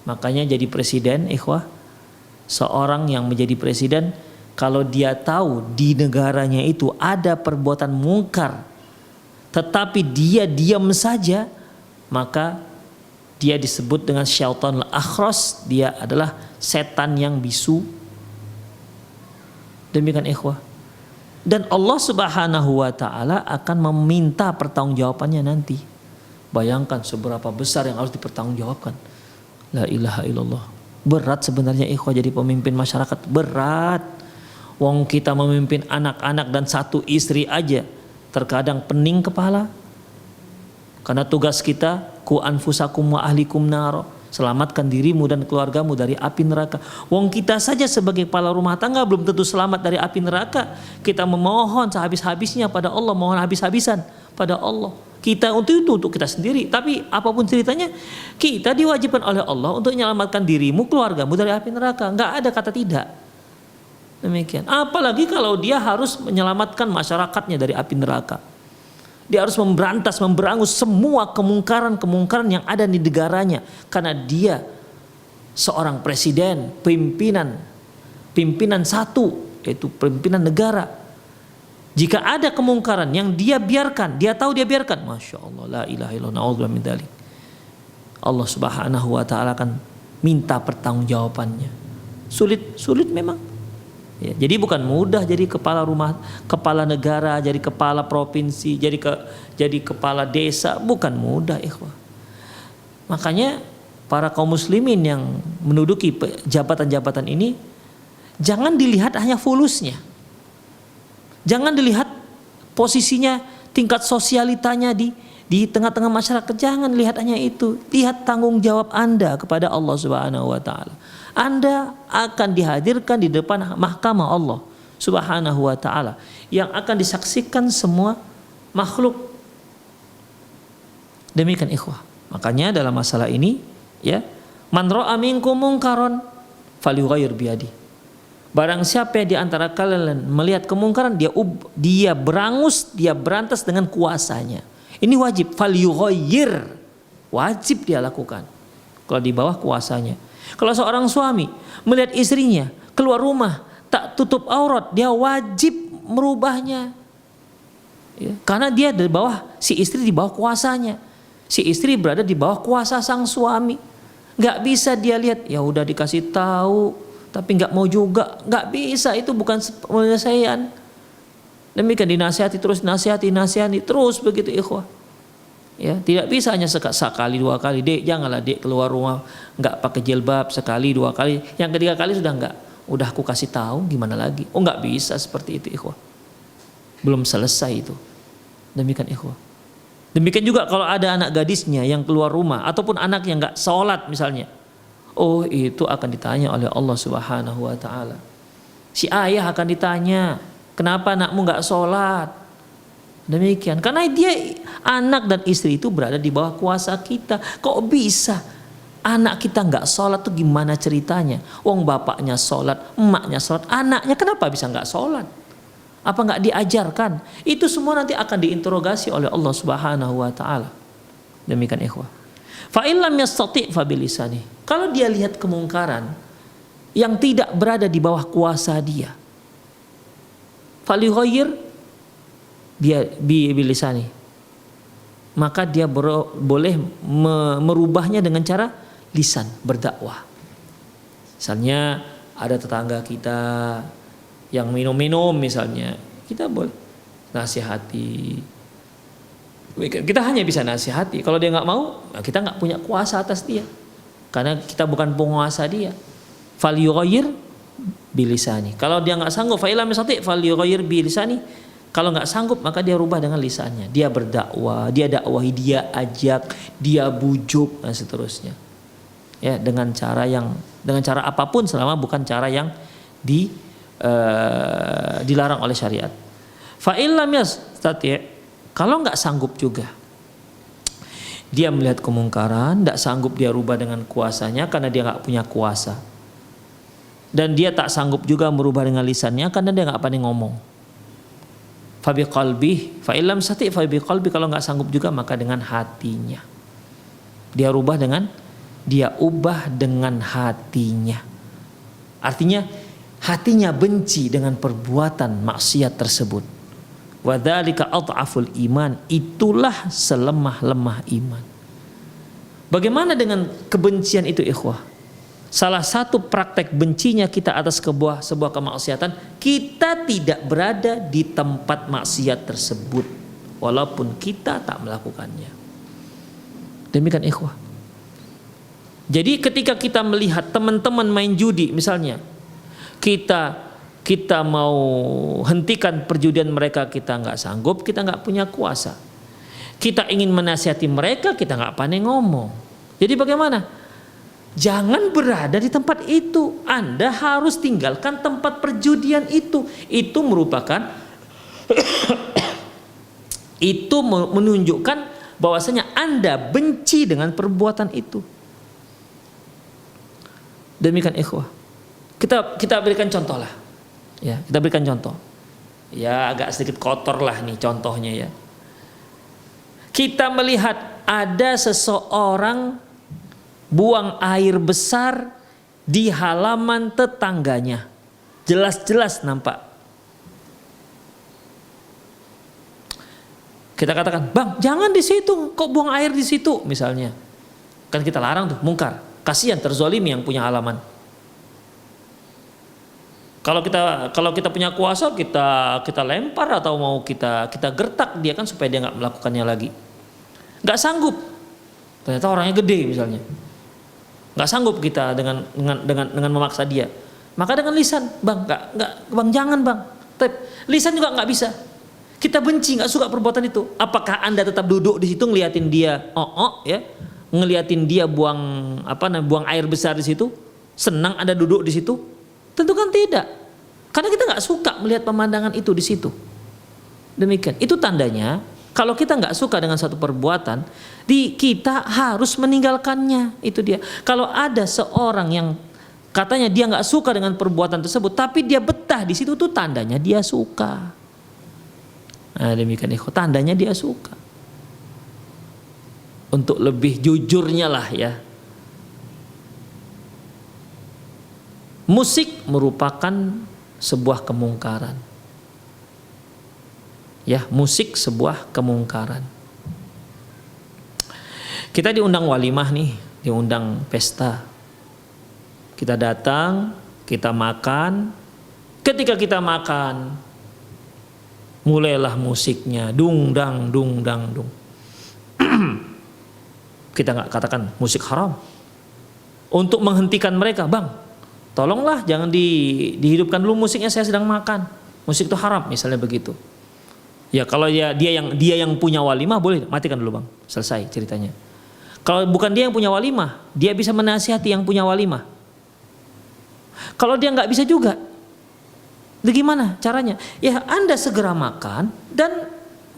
S1: Makanya jadi presiden ikhwah, seorang yang menjadi presiden, kalau dia tahu di negaranya itu ada perbuatan mungkar, tetapi dia diam saja, maka dia disebut dengan syaitan al-akhras. Dia adalah setan yang bisu. Demikian ikhwah. Dan Allah Subhanahu wa taala akan meminta pertanggungjawabannya nanti. Bayangkan seberapa besar yang harus dipertanggungjawabkan. La ilaha illallah. Berat sebenarnya ikhwah jadi pemimpin masyarakat, berat. Wong kita memimpin anak-anak dan satu istri aja terkadang pening kepala. Karena tugas kita ku anfusakum wa ahlikum nar, selamatkan dirimu dan keluargamu dari api neraka. Wong kita saja sebagai kepala rumah tangga belum tentu selamat dari api neraka. Kita memohon sehabis-habisnya pada Allah, mohon habis-habisan pada Allah. Kita untuk kita sendiri, tapi apapun ceritanya, kita diwajibkan oleh Allah untuk menyelamatkan dirimu, keluargamu dari api neraka. Enggak ada kata tidak. Demikian. Apalagi kalau dia harus menyelamatkan masyarakatnya dari api neraka. Dia harus memberantas, memberangus semua kemungkaran-kemungkaran yang ada di negaranya. Karena dia seorang presiden, pimpinan satu, yaitu pimpinan negara. Jika ada kemungkaran yang dia biarkan, dia tahu dia biarkan, Masya Allah, la ilaha illallah, na'udzubillah min dzalik. Allah Subhanahu wa ta'ala akan minta pertanggungjawabannya. Sulit memang. Ya, jadi bukan mudah jadi kepala rumah, kepala negara, jadi kepala provinsi, jadi kepala desa, bukan mudah, ikhwah. Makanya para kaum muslimin yang menduduki jabatan-jabatan ini jangan dilihat hanya fulusnya. Jangan dilihat posisinya, tingkat sosialitanya di tengah-tengah masyarakat. Jangan lihat hanya itu. Lihat tanggung jawab Anda kepada Allah Subhanahu wa taala. Anda akan dihadirkan di depan mahkamah Allah Subhanahu wa taala yang akan disaksikan semua makhluk. Demikian ikhwah. Makanya dalam masalah ini, ya, man ra'a minkum munkaran falyughayyir biyadi. Barang siapa di antara kalian melihat kemungkaran, dia berangus, dia berantas dengan kuasanya. Ini wajib, falyughayyir, wajib dia lakukan kalau di bawah kuasanya. Kalau seorang suami melihat istrinya keluar rumah tak tutup aurat, dia wajib merubahnya, ya, karena dia di bawah, si istri di bawah kuasanya. Si istri berada di bawah kuasa sang suami. Gak bisa dia lihat, ya udah dikasih tahu tapi nggak mau juga, nggak bisa, itu bukan penyelesaian. Demikian dinasihati terus, nasihati terus begitu ikhwah. Ya, tidak bisa hanya sekali dua kali, dek janganlah dek keluar rumah nggak pakai jilbab, sekali dua kali, yang ketiga kali sudah nggak, udah aku kasih tahu gimana lagi. Oh nggak bisa seperti itu ikhwah, belum selesai itu. Demikian ikhwah. Demikian juga kalau ada anak gadisnya yang keluar rumah ataupun anak yang nggak sholat misalnya. Oh itu akan ditanya oleh Allah Subhanahu wa ta'ala. Si ayah akan ditanya, kenapa anakmu gak sholat? Demikian, karena dia, anak dan istri itu berada di bawah kuasa kita. Kok bisa anak kita gak sholat tuh gimana ceritanya? Wong bapaknya sholat, emaknya sholat, anaknya kenapa bisa gak sholat? Apa gak diajarkan? Itu semua nanti akan diinterogasi oleh Allah Subhanahu wa ta'ala. Demikian ikhwah. Fa illam yastati' fa bilisani. Kalau dia lihat kemungkaran yang tidak berada di bawah kuasa dia, falyughayyir bi bilisani. Maka dia boleh merubahnya dengan cara lisan, berdakwah. Misalnya ada tetangga kita yang minum-minum misalnya, kita boleh nasihati. Kita hanya bisa nasihati. Kalau dia nggak mau, kita nggak punya kuasa atas dia, karena kita bukan penguasa dia. Falyughayyir bilisani. Kalau dia nggak sanggup, fa illam yastati' falyughayyir bilisani. Kalau nggak sanggup, maka dia rubah dengan lisannya. Dia berdakwah, dia dakwahi, dia ajak, dia bujuk dan seterusnya. Ya, dengan cara apapun selama bukan cara yang dilarang oleh syariat. Fa illam yastati', kalau nggak sanggup juga, dia melihat kemungkaran, nggak sanggup dia rubah dengan kuasanya karena dia nggak punya kuasa, dan dia tak sanggup juga merubah dengan lisannya karena dia nggak pandai ngomong. Fabi qalbi, fa illam sati fabi qalbi, kalau nggak sanggup juga maka dengan hatinya. Dia ubah dengan hatinya. Artinya hatinya benci dengan perbuatan maksiat tersebut. Wadzalika adhaful iman, itulah selemah-lemah iman. Bagaimana dengan kebencian itu ikhwah? Salah satu praktek bencinya kita atas sebuah kemaksiatan, kita tidak berada di tempat maksiat tersebut walaupun kita tak melakukannya. Demikian ikhwah. Jadi ketika kita melihat teman-teman main judi misalnya, kita mau hentikan perjudian mereka, kita nggak sanggup, kita nggak punya kuasa. Kita ingin menasihati mereka, kita nggak pandai ngomong. Jadi bagaimana? Jangan berada di tempat itu. Anda harus tinggalkan tempat perjudian itu. Itu merupakan itu menunjukkan bahwasanya Anda benci dengan perbuatan itu. Demikian ikhwah. Kita berikan contoh lah. Ya, kita berikan contoh. Ya, agak sedikit kotor lah nih contohnya ya. Kita melihat ada seseorang buang air besar di halaman tetangganya. Jelas-jelas nampak. Kita katakan, "Bang, jangan di situ, kok buang air di situ?" misalnya. Kan kita larang tuh, mungkar. Kasihan terzolimi yang punya halaman. Kalau kita punya kuasa, kita lempar atau mau kita gertak dia kan supaya dia nggak melakukannya lagi. Nggak sanggup. Ternyata orangnya gede misalnya. Nggak sanggup kita dengan memaksa dia. Maka dengan lisan, "Bang, bang jangan bang." Lisan juga nggak bisa. Kita benci, nggak suka perbuatan itu. Apakah Anda tetap duduk di situ ngeliatin dia, ya, ngeliatin dia buang air besar di situ? Senang Anda duduk di situ? Tentu kan tidak. Karena kita nggak suka melihat pemandangan itu di situ. Demikian. Itu tandanya kalau kita nggak suka dengan satu perbuatan, kita harus meninggalkannya. Itu dia. Kalau ada seorang yang katanya dia nggak suka dengan perbuatan tersebut, tapi dia betah di situ, tuh tandanya dia suka. Nah, demikian tandanya dia suka. Untuk lebih jujurnya lah ya, musik merupakan sebuah kemungkaran. Ya, musik sebuah kemungkaran. Kita diundang walimah nih, diundang pesta. Kita datang, kita makan. Ketika kita makan, mulailah musiknya, dung dang dung dang dung. Kita nggak katakan musik haram. Untuk menghentikan mereka, "Bang, tolonglah jangan dihidupkan dulu musiknya, saya sedang makan. Musik itu haram," misalnya begitu. Ya kalau dia yang punya walimah boleh matikan dulu, Bang. Selesai ceritanya. Kalau bukan dia yang punya walimah, dia bisa menasihati yang punya walimah. Kalau dia nggak bisa juga, bagaimana caranya? Ya Anda segera makan dan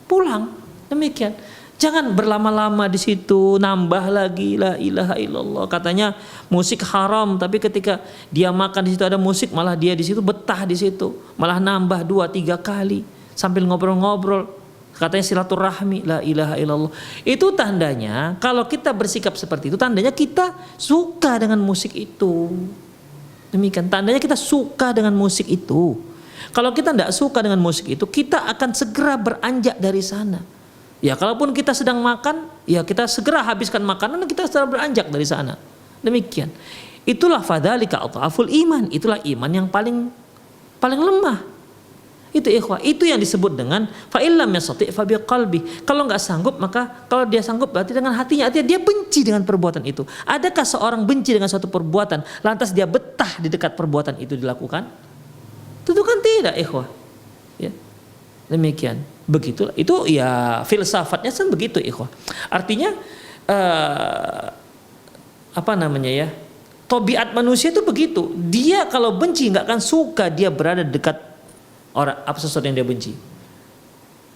S1: pulang. Demikian. Jangan berlama-lama di situ, nambah lagi la ilaha illallah. Katanya musik haram, tapi ketika dia makan di situ ada musik, malah dia di situ betah di situ, malah nambah 2-3 kali sambil ngobrol-ngobrol. Katanya silaturahmi, la ilaha illallah. Itu tandanya kalau kita bersikap seperti itu, tandanya kita suka dengan musik itu. Demikian, tandanya kita suka dengan musik itu. Kalau kita tidak suka dengan musik itu, kita akan segera beranjak dari sana. Ya kalaupun kita sedang makan, ya kita segera habiskan makanan dan kita segera beranjak dari sana. Demikian. Itulah fadzalika adhaful iman. Itulah iman yang paling lemah. Itu ikhwah. Itu yang disebut dengan fa illam yastati' fa biqalbi. Kalau enggak sanggup, maka kalau dia sanggup berarti dengan hatinya. Artinya dia benci dengan perbuatan itu. Adakah seorang benci dengan suatu perbuatan lantas dia betah di dekat perbuatan itu dilakukan? Tentu kan tidak, ikhwah. Ya. Demikian. Begitulah. Itu ya filsafatnya kan begitu, ikhwah. Artinya tabiat manusia itu begitu. Dia kalau benci nggak akan suka dia berada dekat orang sesuatu yang dia benci.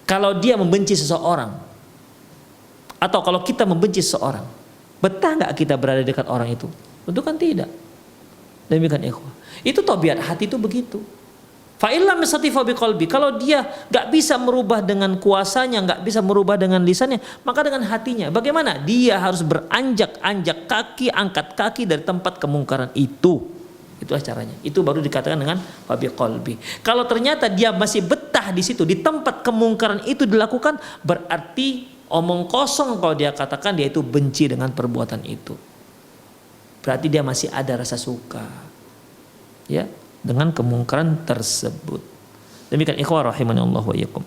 S1: Kalau dia membenci seseorang, atau kalau kita membenci seseorang, betah nggak kita berada dekat orang itu? Tentu kan tidak. Demikian, ikhwah. Itu tabiat hati itu begitu. Fa illam yastati fa biqalbi. Kalau dia nggak bisa merubah dengan kuasanya, nggak bisa merubah dengan lisannya, maka dengan hatinya. Bagaimana? Dia harus beranjak-anjak kaki, angkat kaki dari tempat kemungkaran itu. Itulah caranya. Itu baru dikatakan dengan fa biqalbi. Kalau ternyata dia masih betah di situ, di tempat kemungkaran itu dilakukan, berarti omong kosong kalau dia katakan dia itu benci dengan perbuatan itu. Berarti dia masih ada rasa suka. Ya. Dengan kemungkaran tersebut. Demikian ikhwah rahimanallah wa iyyakum.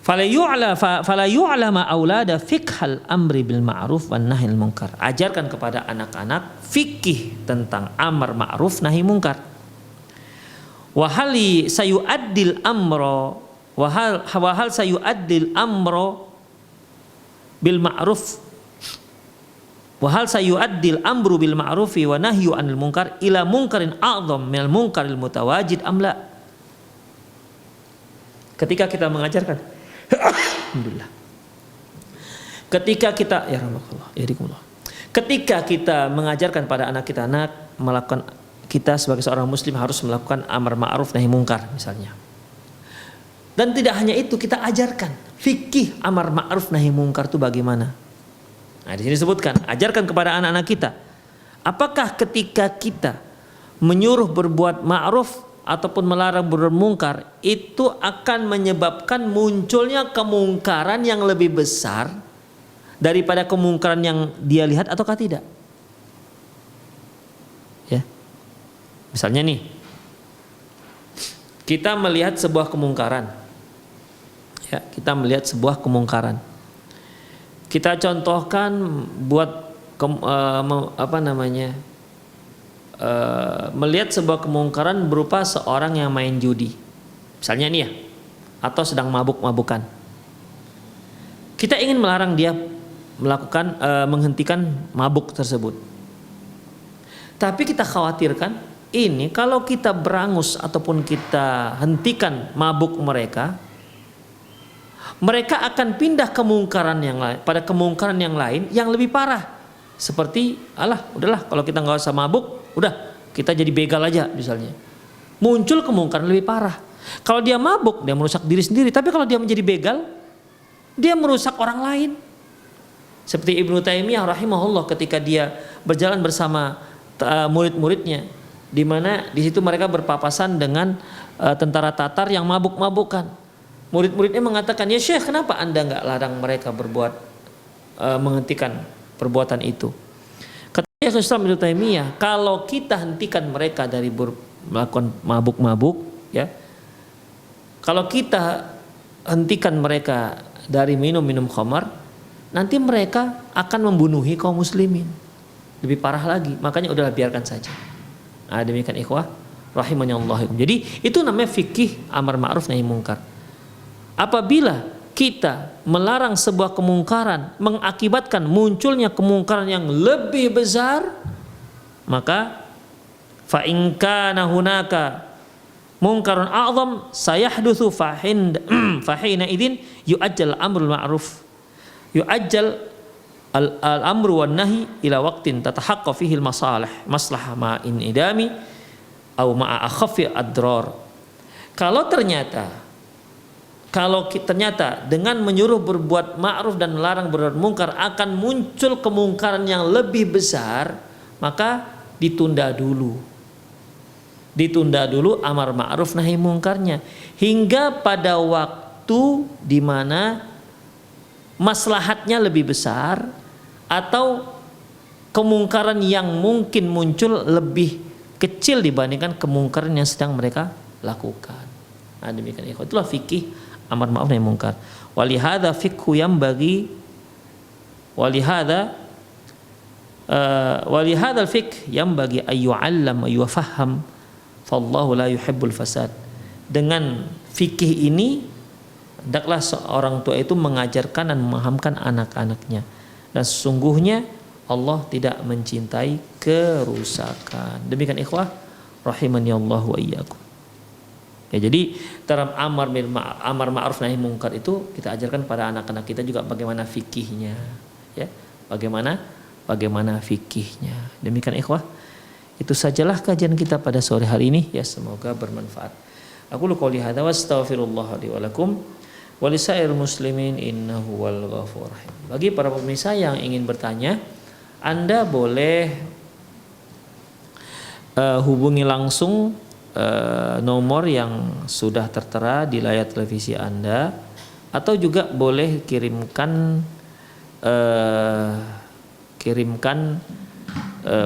S1: Fala yu'lama aulada fiqhal amri bil ma'ruf wan nahyil munkar. Ajarkan kepada anak-anak fikih tentang amar ma'ruf nahi munkar. Wa hal sayu'addil amra wa hal sayu'addil amra bil ma'ruf wa hal sayu'addil amru bil ma'rufi wa nahyu 'anil munkar ila munkarin a'dham minal munkaril mutawajid amla. Ketika kita mengajarkan alhamdulillah. Ketika kita ya rahmatullah, ya dikumullah. Ketika kita mengajarkan pada anak kita melakukan kita sebagai seorang muslim harus melakukan amar ma'ruf nahi mungkar misalnya. Dan tidak hanya itu, kita ajarkan fikih amar ma'ruf nahi mungkar itu bagaimana. Nah, di sini disebutkan, ajarkan kepada anak-anak kita. Apakah ketika kita menyuruh berbuat ma'ruf ataupun melarang berbuat mungkar itu akan menyebabkan munculnya kemungkaran yang lebih besar daripada kemungkaran yang dia lihat ataukah tidak? Ya. Misalnya nih, kita melihat sebuah kemungkaran. Ya, kita melihat sebuah kemungkaran. Kita contohkan buat melihat sebuah kemungkaran berupa seorang yang main judi. Misalnya nih ya, atau sedang mabuk-mabukan. Kita ingin melarang dia melakukan menghentikan mabuk tersebut. Tapi kita khawatirkan ini kalau kita berangus ataupun kita hentikan mabuk mereka akan pindah kemungkaran yang lain, pada kemungkaran yang lain yang lebih parah. Seperti udahlah kalau kita nggak usah mabuk, udah kita jadi begal aja misalnya. Muncul kemungkaran lebih parah. Kalau dia mabuk, dia merusak diri sendiri. Tapi kalau dia menjadi begal, dia merusak orang lain. Seperti Ibnu Taimiyah rahimahullah ketika dia berjalan bersama murid-muridnya, di mana di situ mereka berpapasan dengan tentara Tatar yang mabuk-mabukan. Murid-muridnya mengatakan, ya Syekh, kenapa Anda nggak larang mereka berbuat menghentikan perbuatan itu? Kata Syekhul Islam Ibnu Taimiyah, kalau kita hentikan mereka dari melakukan mabuk-mabuk, ya, kalau kita hentikan mereka dari minum khamar, nanti mereka akan membunuhi kaum muslimin. Lebih parah lagi, makanya udahlah biarkan saja. Nah, demikian ikhwah rahimahullah. Jadi itu namanya fikih amar ma'ruf nahi mungkar. Apabila kita melarang sebuah kemungkaran mengakibatkan munculnya kemungkaran yang lebih besar, maka fa in kana hunaka mungkarun a'zam sayahdutsu fahina idzin yu'ajjal amrul ma'ruf yu'ajjal al-amru wan nahi ila waqtin tatahaqqa fihi maslahah ma in idami au ma'a akhaffi ad-darar. Kalau ternyata dengan menyuruh berbuat ma'ruf dan melarang berbuat mungkar akan muncul kemungkaran yang lebih besar, maka ditunda dulu amar ma'ruf nahi mungkarnya hingga pada waktu di mana maslahatnya lebih besar atau kemungkaran yang mungkin muncul lebih kecil dibandingkan kemungkaran yang sedang mereka lakukan. Nah, demikian ikhwan, itulah fikih amar ma'ruf nahi mungkar. Walihada fikhu yang bagi walihada al-fiqh yang bagi ayyu'allam ayyufaham fallahu la yuhibbul fasad. Dengan fikih ini hendaklah seorang tua itu mengajarkan dan memahamkan anak-anaknya, dan sesungguhnya Allah tidak mencintai kerusakan. Demikian ikhwah rahimani Allah wa iyyakum. Ya, jadi dalam amar ma'ruf nahi mungkar itu kita ajarkan pada anak-anak kita juga bagaimana fikihnya, ya, bagaimana fikihnya. Demikian ikhwah, itu sajalah kajian kita pada sore hari ini, ya, semoga bermanfaat. Aku qouli hadza wa astaghfirullah li wa lakum wa lisairil muslimin innahu wal ghafurur rahim. Bagi para pemirsa yang ingin bertanya, Anda boleh hubungi langsung nomor yang sudah tertera di layar televisi Anda, atau juga boleh kirimkan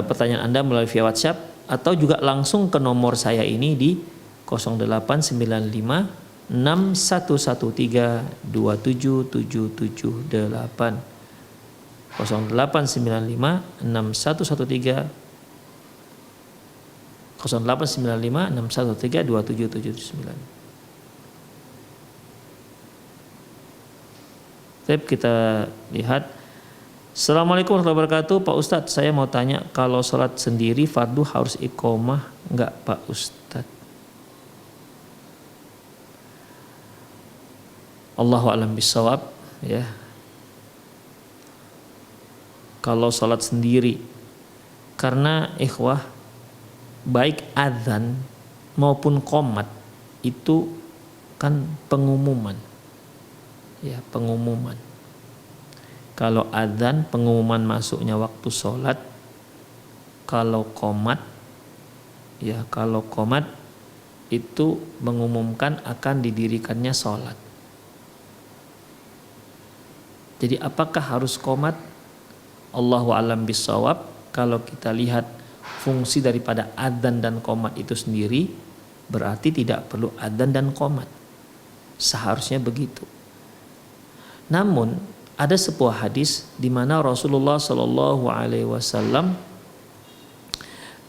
S1: pertanyaan Anda melalui via WhatsApp, atau juga langsung ke nomor saya ini di 0895 6113 27778 0895 6113 0895 613 27779. Baik, kita lihat. Assalamualaikum warahmatullahi wabarakatuh. Pak Ustadz, saya mau tanya, kalau sholat sendiri fardu harus iqomah enggak Pak Ustadz? Allahu a'lam bishawab, ya. Kalau sholat sendiri, karena ikhwah baik adzan maupun qomat itu kan pengumuman. Ya, pengumuman. Kalau adzan pengumuman masuknya waktu sholat. Kalau qomat itu mengumumkan akan didirikannya sholat. Jadi apakah harus qomat? Allahu a'lam bissawab. Kalau kita lihat fungsi daripada adzan dan qomat itu sendiri, berarti tidak perlu adzan dan qomat. Seharusnya begitu. Namun ada sebuah hadis di mana Rasulullah Shallallahu Alaihi Wasallam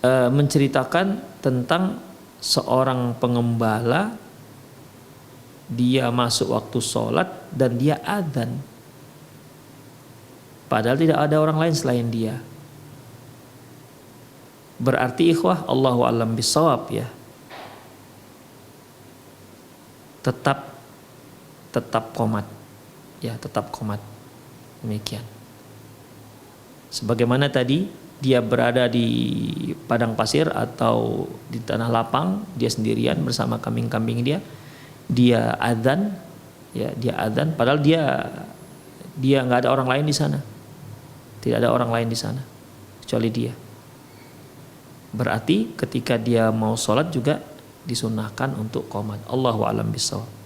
S1: menceritakan tentang seorang pengembala, dia masuk waktu sholat dan dia adzan, padahal tidak ada orang lain selain dia. Berarti ikhwah, Allahu a'lam bissawab ya, tetap qomat ya, tetap qomat. Demikian. Sebagaimana tadi dia berada di padang pasir atau di tanah lapang, dia sendirian bersama kambing-kambing dia adzan ya, dia adzan padahal dia nggak ada orang lain di sana. Tidak ada orang lain di sana kecuali dia. Berarti ketika dia mau sholat juga disunahkan untuk qomat. Allahu a'lam bishawab.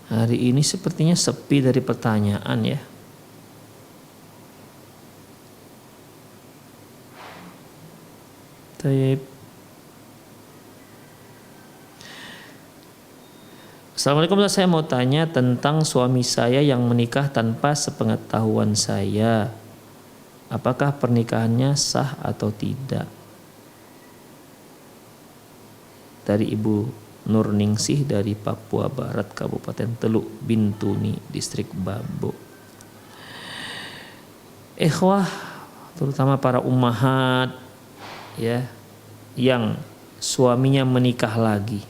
S1: Hari ini sepertinya sepi dari pertanyaan ya. Taib. Assalamualaikum, saya mau tanya tentang suami saya yang menikah tanpa sepengetahuan saya. Apakah pernikahannya sah atau tidak? Dari Ibu Nurningsih dari Papua Barat, Kabupaten Teluk Bintuni, Distrik Babo. Ikhwah, terutama para ummahat ya, yang suaminya menikah lagi,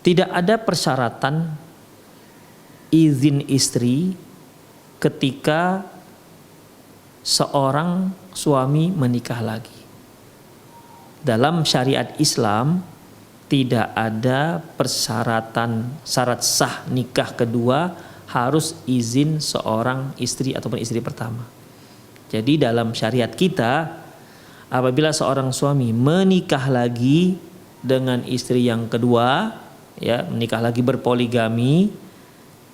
S1: tidak ada persyaratan izin istri ketika seorang suami menikah lagi. Dalam syariat Islam tidak ada persyaratan syarat sah nikah kedua harus izin seorang istri ataupun istri pertama. Jadi dalam syariat kita, apabila seorang suami menikah lagi dengan istri yang kedua, ya, menikah lagi berpoligami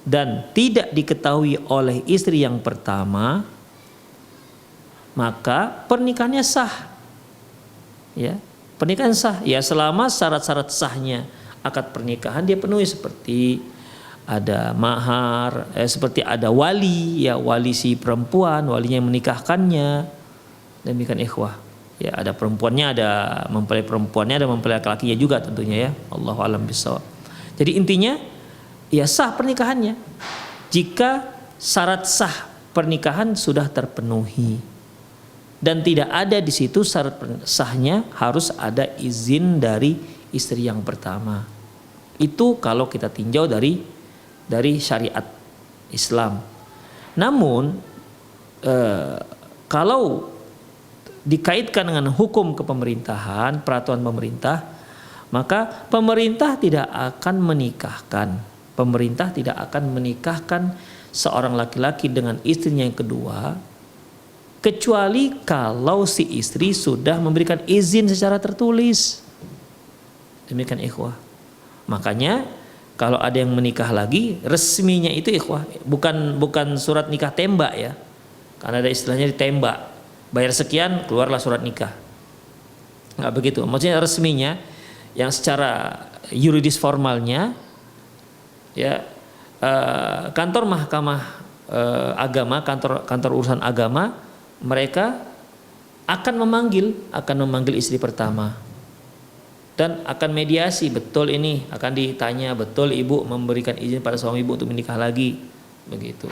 S1: dan tidak diketahui oleh istri yang pertama, maka pernikahannya sah. Ya, pernikahan sah ya selama syarat-syarat sahnya akad pernikahan dia penuhi, seperti ada mahar, seperti ada wali, ya, wali si perempuan, walinya yang menikahkannya. Demikian ikhwah. Ya, ada perempuannya, ada mempelai perempuannya, ada mempelai laki-lakinya juga tentunya ya. Allahu a'lam bishawab. Jadi intinya ya sah pernikahannya jika syarat sah pernikahan sudah terpenuhi. Dan tidak ada di situ syarat sahnya harus ada izin dari istri yang pertama. Itu kalau kita tinjau dari syariat Islam. Namun kalau dikaitkan dengan hukum kepemerintahan, peraturan pemerintah, maka pemerintah tidak akan menikahkan seorang laki-laki dengan istrinya yang kedua, kecuali kalau si istri sudah memberikan izin secara tertulis. Demikian ikhwah. Makanya kalau ada yang menikah lagi, resminya itu ikhwah, bukan surat nikah tembak ya. Karena ada istilahnya ditembak, bayar sekian keluarlah surat nikah. Enggak begitu. Maksudnya resminya yang secara yuridis formalnya ya, kantor mahkamah agama, kantor urusan agama, mereka akan memanggil istri pertama dan akan mediasi, betul ini, akan ditanya, betul ibu memberikan izin pada suami ibu untuk menikah lagi, begitu.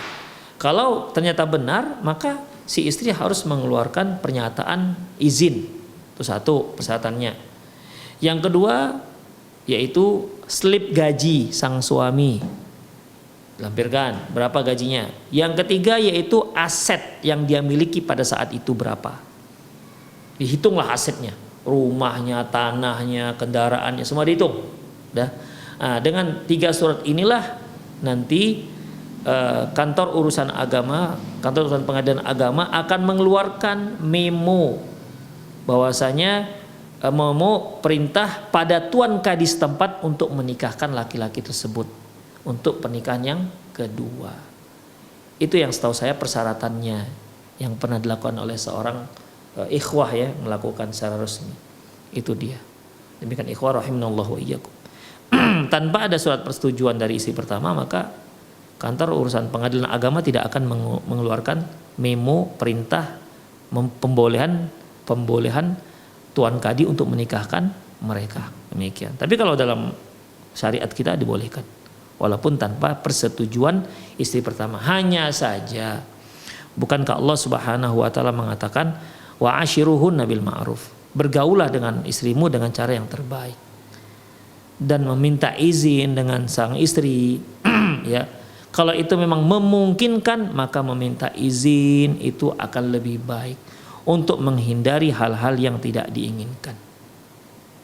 S1: Kalau ternyata benar, maka si istri harus mengeluarkan pernyataan izin. Itu satu persyaratannya. Yang kedua yaitu slip gaji sang suami. Lampirkan berapa gajinya. Yang ketiga yaitu aset yang dia miliki pada saat itu berapa. Dihitunglah asetnya, rumahnya, tanahnya, kendaraannya, semua dihitung. Dah. Nah, dengan 3 surat inilah nanti kantor urusan pengadilan agama akan mengeluarkan memo bahwasanya memo perintah pada tuan kadi setempat untuk menikahkan laki-laki tersebut untuk pernikahan yang kedua. Itu yang setahu saya persyaratannya yang pernah dilakukan oleh seorang ikhwah ya, melakukan secara resmi. Itu dia. Demikian ikhwah rahimanallahu wa iyyakum. Tanpa ada surat persetujuan dari istri pertama, maka kantor urusan pengadilan agama tidak akan mengeluarkan memo perintah pembolehan tuan kadi untuk menikahkan mereka. Demikian. Tapi kalau dalam syariat kita dibolehkan, walaupun tanpa persetujuan istri pertama. Hanya saja, bukankah Allah Subhanahu wa taala mengatakan wa ashiruhunna bil ma'ruf, bergaulah dengan istrimu dengan cara yang terbaik, dan meminta izin dengan sang istri ya. Kalau itu memang memungkinkan, maka meminta izin itu akan lebih baik untuk menghindari hal-hal yang tidak diinginkan.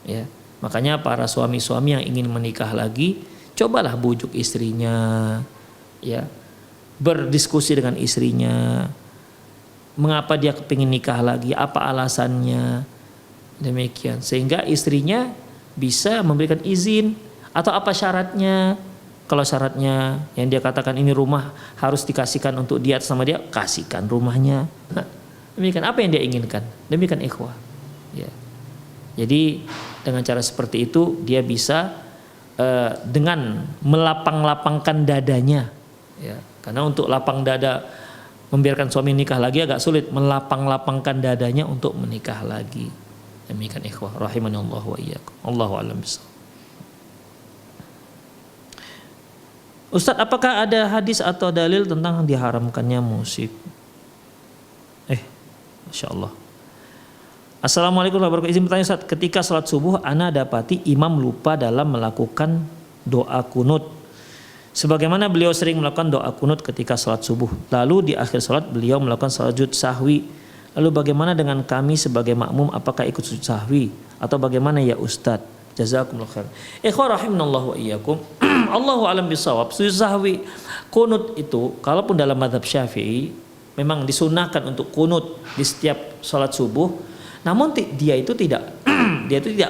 S1: Ya, makanya para suami-suami yang ingin menikah lagi, cobalah bujuk istrinya, ya, berdiskusi dengan istrinya, mengapa dia kepingin nikah lagi, apa alasannya, demikian, sehingga istrinya bisa memberikan izin atau apa syaratnya. Kalau syaratnya yang dia katakan ini rumah harus dikasihkan untuk dia sama dia, kasihkan rumahnya. Nah, demikian apa yang dia inginkan. Demikian ikhwah. Ya. Jadi dengan cara seperti itu dia bisa dengan melapang-lapangkan dadanya. Ya. Karena untuk lapang dada membiarkan suami nikah lagi agak sulit, melapang-lapangkan dadanya untuk menikah lagi. Demikian ikhwah rahimanallahu wa iyyakum. Allahu a'lam bishawab. Ustadz, apakah ada hadis atau dalil tentang diharamkannya musik? Masya Allah. Assalamualaikum warahmatullahi wabarakatuh. Izin bertanya Ustadz, ketika sholat subuh ana dapati imam lupa dalam melakukan doa kunut. Sebagaimana beliau sering melakukan doa kunut ketika sholat subuh. Lalu di akhir sholat beliau melakukan sujud sahwi. Lalu bagaimana dengan kami sebagai makmum, apakah ikut sujud sahwi? Atau bagaimana ya Ustadz? Jazakumullah khair. Ikhwah rahimanallahu wa iyyakum. Allahu a'lam bishawab. Sujud sahwi kunut itu kalaupun dalam mazhab Syafi'i memang disunahkan untuk kunut di setiap salat subuh, namun dia itu tidak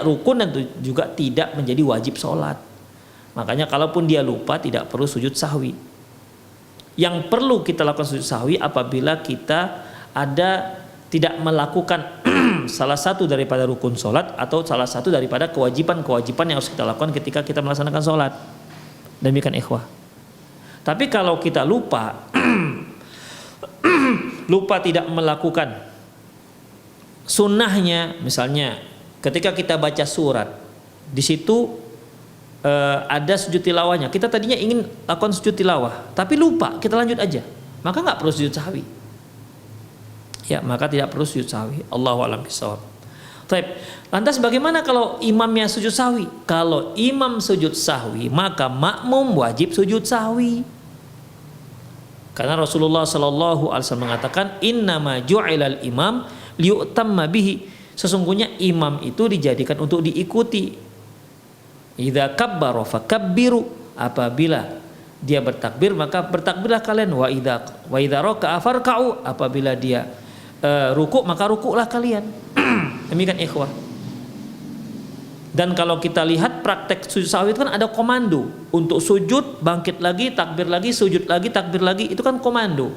S1: rukun dan juga tidak menjadi wajib salat. Makanya kalaupun dia lupa tidak perlu sujud sahwi. Yang perlu kita lakukan sujud sahwi apabila kita tidak melakukan salah satu daripada rukun sholat atau salah satu daripada kewajiban-kewajiban yang harus kita lakukan ketika kita melaksanakan sholat. Demikian ikhwah. Tapi kalau kita lupa tidak melakukan sunnahnya, misalnya ketika kita baca surat di situ ada sujud tilawahnya, kita tadinya ingin lakukan sujud tilawah tapi lupa, kita lanjut aja, maka nggak perlu sujud sahwi. Ya, maka tidak perlu sujud sahwi. Allahu a'lam bishawab. Baik. Lantas bagaimana kalau imamnya sujud sahwi? Kalau imam sujud sahwi, maka makmum wajib sujud sahwi. Karena Rasulullah sallallahu alaihi wasallam mengatakan, "Innama ju'ilal imam liyu'tamma bihi." Sesungguhnya imam itu dijadikan untuk diikuti. Idza kabbara fakabbiru. Apabila dia bertakbir, maka bertakbirlah kalian. Wa idza raka'a farka'u. Apabila dia rukuk, maka rukuklah kalian. Demikian ikhwah. Dan kalau kita lihat praktek sujud sahwi itu kan ada komando untuk sujud, bangkit lagi, takbir lagi, sujud lagi, takbir lagi, itu kan komando.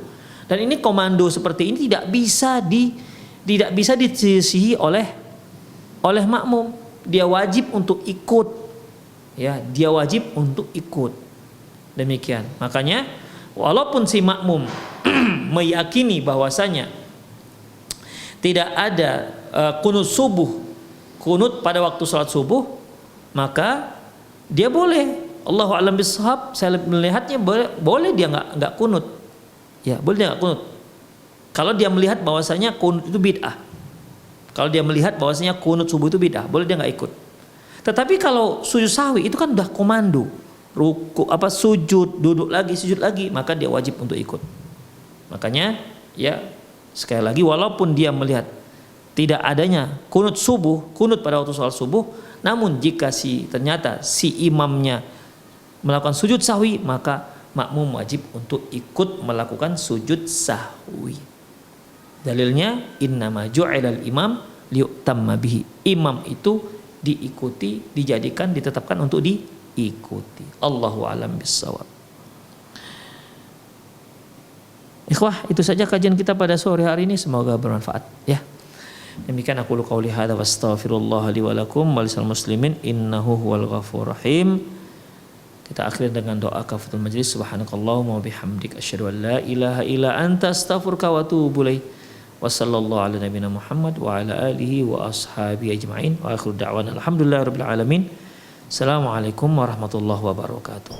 S1: Dan ini komando seperti ini tidak bisa disisihi oleh makmum. Dia wajib untuk ikut. Ya, dia wajib untuk ikut. Demikian. Makanya walaupun si makmum meyakini bahwasanya tidak ada kunut pada waktu salat subuh, maka dia boleh. Allahu a'lam bishawab, saya melihatnya boleh dia nggak kunut. Ya, boleh dia nggak kunut. Kalau dia melihat bahwasanya kunut itu bid'ah. Kalau dia melihat bahwasanya kunut subuh itu bid'ah, boleh dia nggak ikut. Tetapi kalau sujud sahwi itu kan udah komando, ruku sujud, duduk lagi, sujud lagi, maka dia wajib untuk ikut. Makanya ya sekali lagi walaupun dia melihat tidak adanya kunut subuh, kunut pada waktu sholat subuh, namun jika ternyata si imamnya melakukan sujud sahwi, maka makmum wajib untuk ikut melakukan sujud sahwi. Dalilnya innama ju'ilal imam liyutamma bihi. Imam itu diikuti, dijadikan, ditetapkan untuk diikuti. Allahu a'lam bissawab. Ikhwah, itu saja kajian kita pada sore hari ini, semoga bermanfaat ya. Demikian aku qauli hadza wa astaghfirullah li wa lakum wa lisal muslimin innahu huwal ghafurur rahim. Kita akhiri dengan doa kafatul majlis. Subhanakallahumma wa bihamdik asyhadu an la ilaha illa anta astaghfiruka wa atubu ilaik. Wa sallallahu ala nabiyina Muhammad wa ala alihi wa ashabihi ajma'in. Wa akhiru da'wana alhamdulillahirabbil alamin. Assalamualaikum warahmatullahi wabarakatuh.